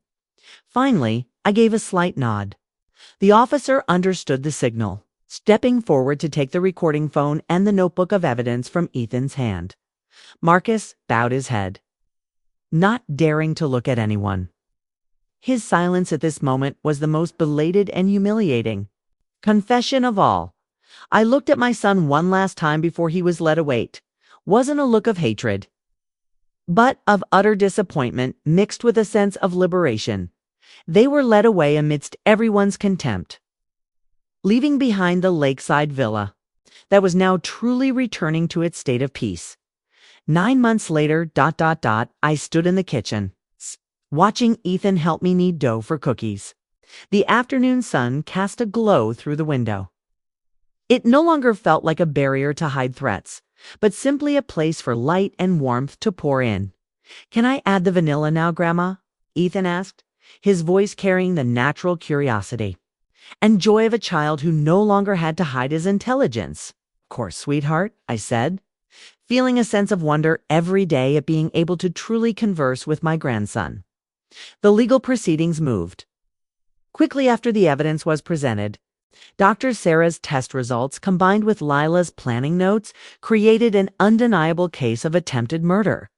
Finally, I gave a slight nod. The officer understood the signal, stepping forward to take the recording phone and the notebook of evidence from Ethan's hand. Marcus bowed his head, not daring to look at anyone. His silence at this moment was the most belated and humiliating confession of all. I looked at my son one last time before he was led away. Wasn't a look of hatred, but of utter disappointment mixed with a sense of liberation. They were led away amidst everyone's contempt, leaving behind the lakeside villa that was now truly returning to its state of peace. 9 months later, I stood in the kitchen, watching Ethan help me knead dough for cookies. The afternoon sun cast a glow through the window. It no longer felt like a barrier to hide threats, but simply a place for light and warmth to pour in. Can I add the vanilla now, Grandma? Ethan asked, his voice carrying the natural curiosity and joy of a child who no longer had to hide his intelligence. Of course, sweetheart, I said, feeling a sense of wonder every day at being able to truly converse with my grandson. The legal proceedings moved. Quickly after the evidence was presented, Dr. Sarah's test results, combined with Lila's planning notes, created an undeniable case of attempted murder.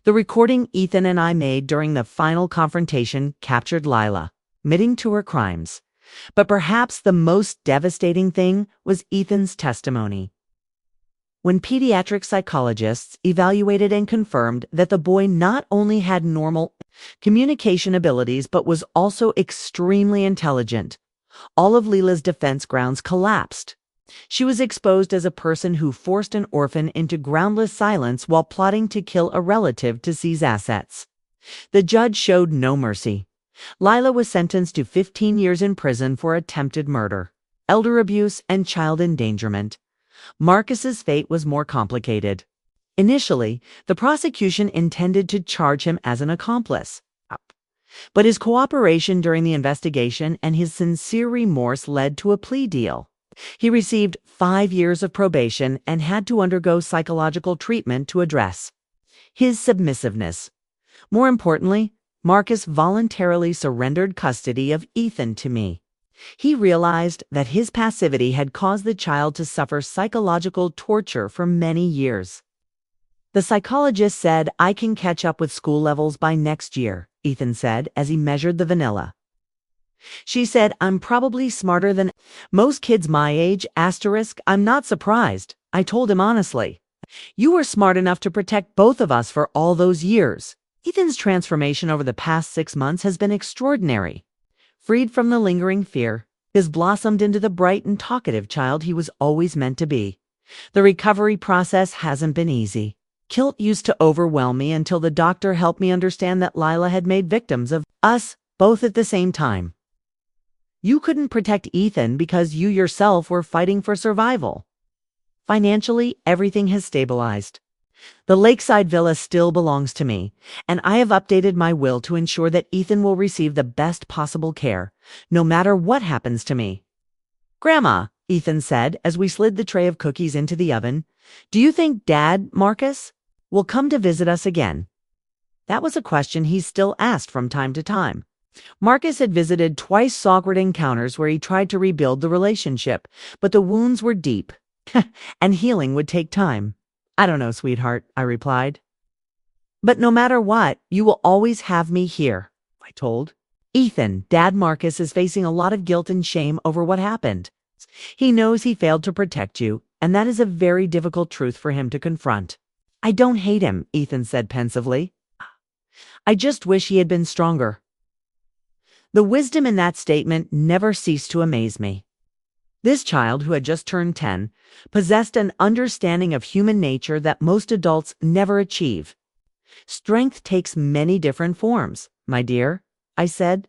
The recording Ethan and I made during the final confrontation captured Lila, admitting to her crimes. But perhaps the most devastating thing was Ethan's testimony. When pediatric psychologists evaluated and confirmed that the boy not only had normal communication abilities but was also extremely intelligent, all of Leela's defense grounds collapsed. She was exposed as a person who forced an orphan into groundless silence while plotting to kill a relative to seize assets. The judge showed no mercy. Lila was sentenced to 15 years in prison for attempted murder, elder abuse, and child endangerment. Marcus's fate was more complicated. Initially, the prosecution intended to charge him as an accomplice. But his cooperation during the investigation and his sincere remorse led to a plea deal. He received 5 years of probation and had to undergo psychological treatment to address his submissiveness. More importantly, Marcus voluntarily surrendered custody of Ethan to me. He realized that his passivity had caused the child to suffer psychological torture for many years. The psychologist said, "I can catch up with school levels by next year," Ethan said as he measured the vanilla. She said, "I'm probably smarter than most kids my age, asterisk. I'm not surprised." I told him honestly, "You were smart enough to protect both of us for all those years." Ethan's transformation over the past 6 months has been extraordinary. Freed from the lingering fear, he has blossomed into the bright and talkative child he was always meant to be. The recovery process hasn't been easy. Guilt used to overwhelm me until the doctor helped me understand that Lila had made victims of us both at the same time. You couldn't protect Ethan because you yourself were fighting for survival. Financially, everything has stabilized. The lakeside villa still belongs to me, and I have updated my will to ensure that Ethan will receive the best possible care, no matter what happens to me. "Grandma," Ethan said as we slid the tray of cookies into the oven, "do you think Dad, Marcus, will come to visit us again?" That was a question he still asked from time to time. Marcus had visited twice awkward encounters where he tried to rebuild the relationship, but the wounds were deep, and healing would take time. "I don't know, sweetheart," I replied. "But no matter what, you will always have me here," I told. "Ethan, Dad Marcus is facing a lot of guilt and shame over what happened. He knows he failed to protect you, and that is a very difficult truth for him to confront." "I don't hate him," Ethan said pensively. "I just wish he had been stronger." The wisdom in that statement never ceased to amaze me. This child, who had just turned 10, possessed an understanding of human nature that most adults never achieve. "Strength takes many different forms, my dear," I said.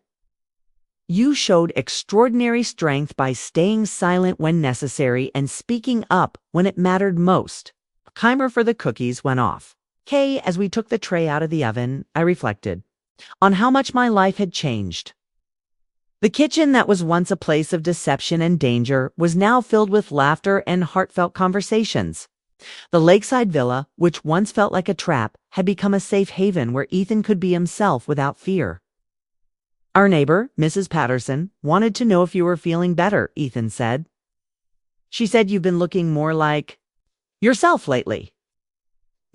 "You showed extraordinary strength by staying silent when necessary and speaking up when it mattered most." A timer for the cookies went off. As we took the tray out of the oven, I reflected on how much my life had changed. The kitchen that was once a place of deception and danger was now filled with laughter and heartfelt conversations. The lakeside villa, which once felt like a trap, had become a safe haven where Ethan could be himself without fear. "Our neighbor, Mrs. Patterson, wanted to know if you were feeling better," Ethan said. "She said you've been looking more like yourself lately."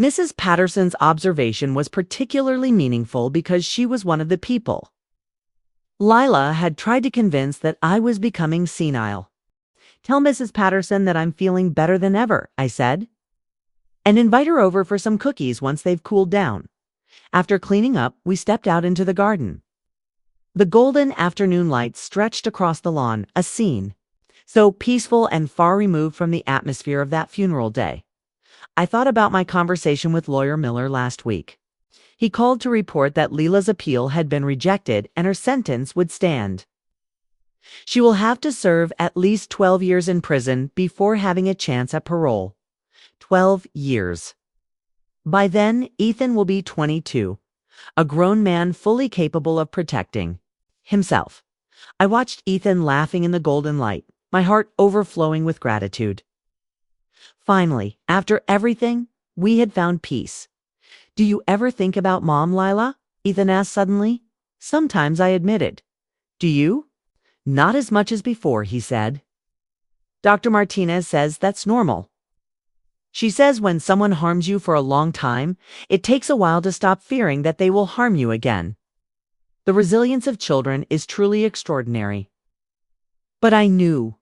Mrs. Patterson's observation was particularly meaningful because she was one of the people Lila had tried to convince that I was becoming senile. "Tell Mrs. Patterson that I'm feeling better than ever," I said. "And invite her over for some cookies once they've cooled down." After cleaning up, we stepped out into the garden. The golden afternoon light stretched across the lawn, a scene so peaceful and far removed from the atmosphere of that funeral day. I thought about my conversation with Lawyer Miller last week. He called to report that Leela's appeal had been rejected and her sentence would stand. She will have to serve at least 12 years in prison before having a chance at parole. 12 years. By then, Ethan will be 22, a grown man fully capable of protecting himself. I watched Ethan laughing in the golden light, my heart overflowing with gratitude. Finally, after everything, we had found peace. "Do you ever think about Mom, Lila?" Ethan asked suddenly. "Sometimes," I admitted. "Do you?" "Not as much as before," he said. "Dr. Martinez says that's normal. She says when someone harms you for a long time, it takes a while to stop fearing that they will harm you again." The resilience of children is truly extraordinary. But I knew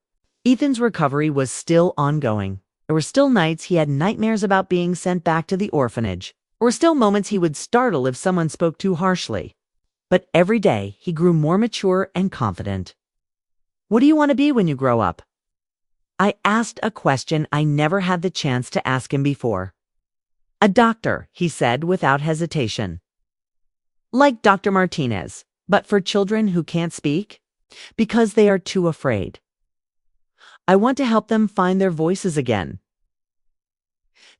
Ethan's recovery was still ongoing. There were still nights he had nightmares about being sent back to the orphanage. There were still moments he would startle if someone spoke too harshly. But every day he grew more mature and confident. What do you want to be when you grow up? I asked a question I never had the chance to ask him before. A doctor, he said without hesitation. Like Dr. Martinez, but for children who can't speak, because they are too afraid. I want to help them find their voices again.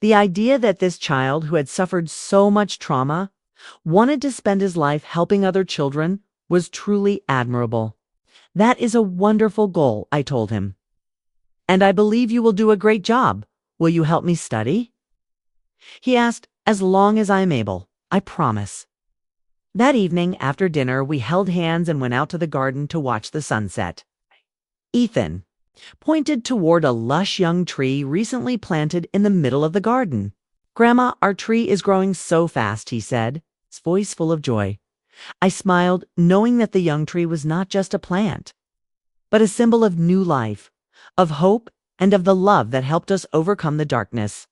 The idea that this child who had suffered so much trauma wanted to spend his life helping other children was truly admirable. That is a wonderful goal, I told him. And I believe you will do a great job. Will you help me study? He asked, as long as I am able, I promise. That evening, after dinner, we held hands and went out to the garden to watch the sunset. Ethan pointed toward a lush young tree recently planted in the middle of the garden. Grandma, our tree is growing so fast, he said, his voice full of joy. I smiled, knowing that the young tree was not just a plant, but a symbol of new life, of hope, and of the love that helped us overcome the darkness.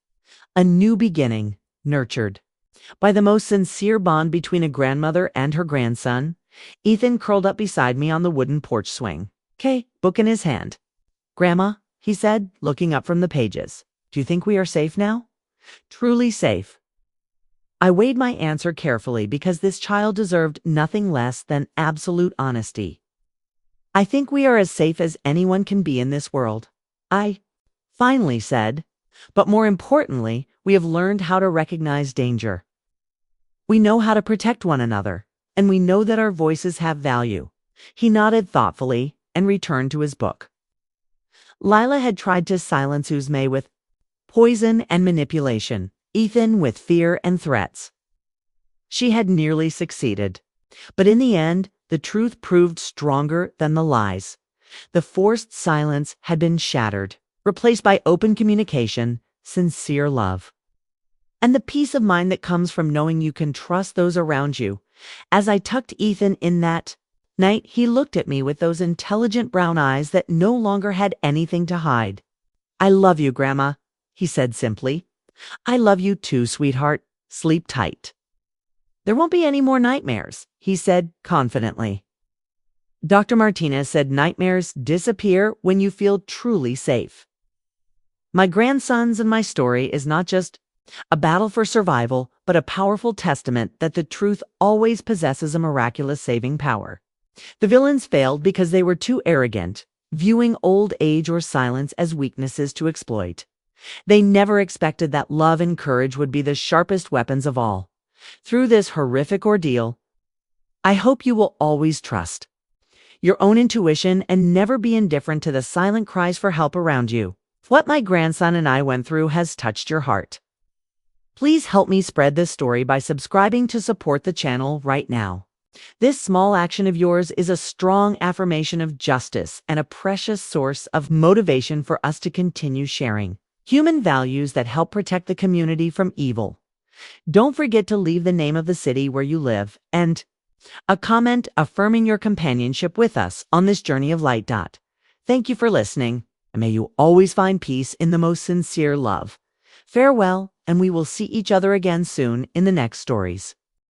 A new beginning, nurtured by the most sincere bond between a grandmother and her grandson. Ethan curled up beside me on the wooden porch swing. Book in his hand. Grandma, he said, looking up from the pages, do you think we are safe now? Truly safe. I weighed my answer carefully because this child deserved nothing less than absolute honesty. I think we are as safe as anyone can be in this world, I finally said. But more importantly, we have learned how to recognize danger. We know how to protect one another, and we know that our voices have value. He nodded thoughtfully and returned to his book. Lila had tried to silence Uzme with poison and manipulation, Ethan with fear and threats. She had nearly succeeded, but in the end, the truth proved stronger than the lies. The forced silence had been shattered, replaced by open communication, sincere love. And the peace of mind that comes from knowing you can trust those around you. As I tucked Ethan in that night, he looked at me with those intelligent brown eyes that no longer had anything to hide. I love you, Grandma, he said simply. I love you too, sweetheart. Sleep tight. There won't be any more nightmares, he said confidently. Dr. Martinez said nightmares disappear when you feel truly safe. My grandsons and my story is not just a battle for survival, but a powerful testament that the truth always possesses a miraculous saving power. The villains failed because they were too arrogant, viewing old age or silence as weaknesses to exploit. They never expected that love and courage would be the sharpest weapons of all. Through this horrific ordeal, I hope you will always trust your own intuition and never be indifferent to the silent cries for help around you. What my grandson and I went through has touched your heart. Please help me spread this story by subscribing to support the channel right now. This small action of yours is a strong affirmation of justice and a precious source of motivation for us to continue sharing human values that help protect the community from evil. Don't forget to leave the name of the city where you live and a comment affirming your companionship with us on this journey of light. Thank you for listening, and may you always find peace in the most sincere love. Farewell, and we will see each other again soon in the next stories.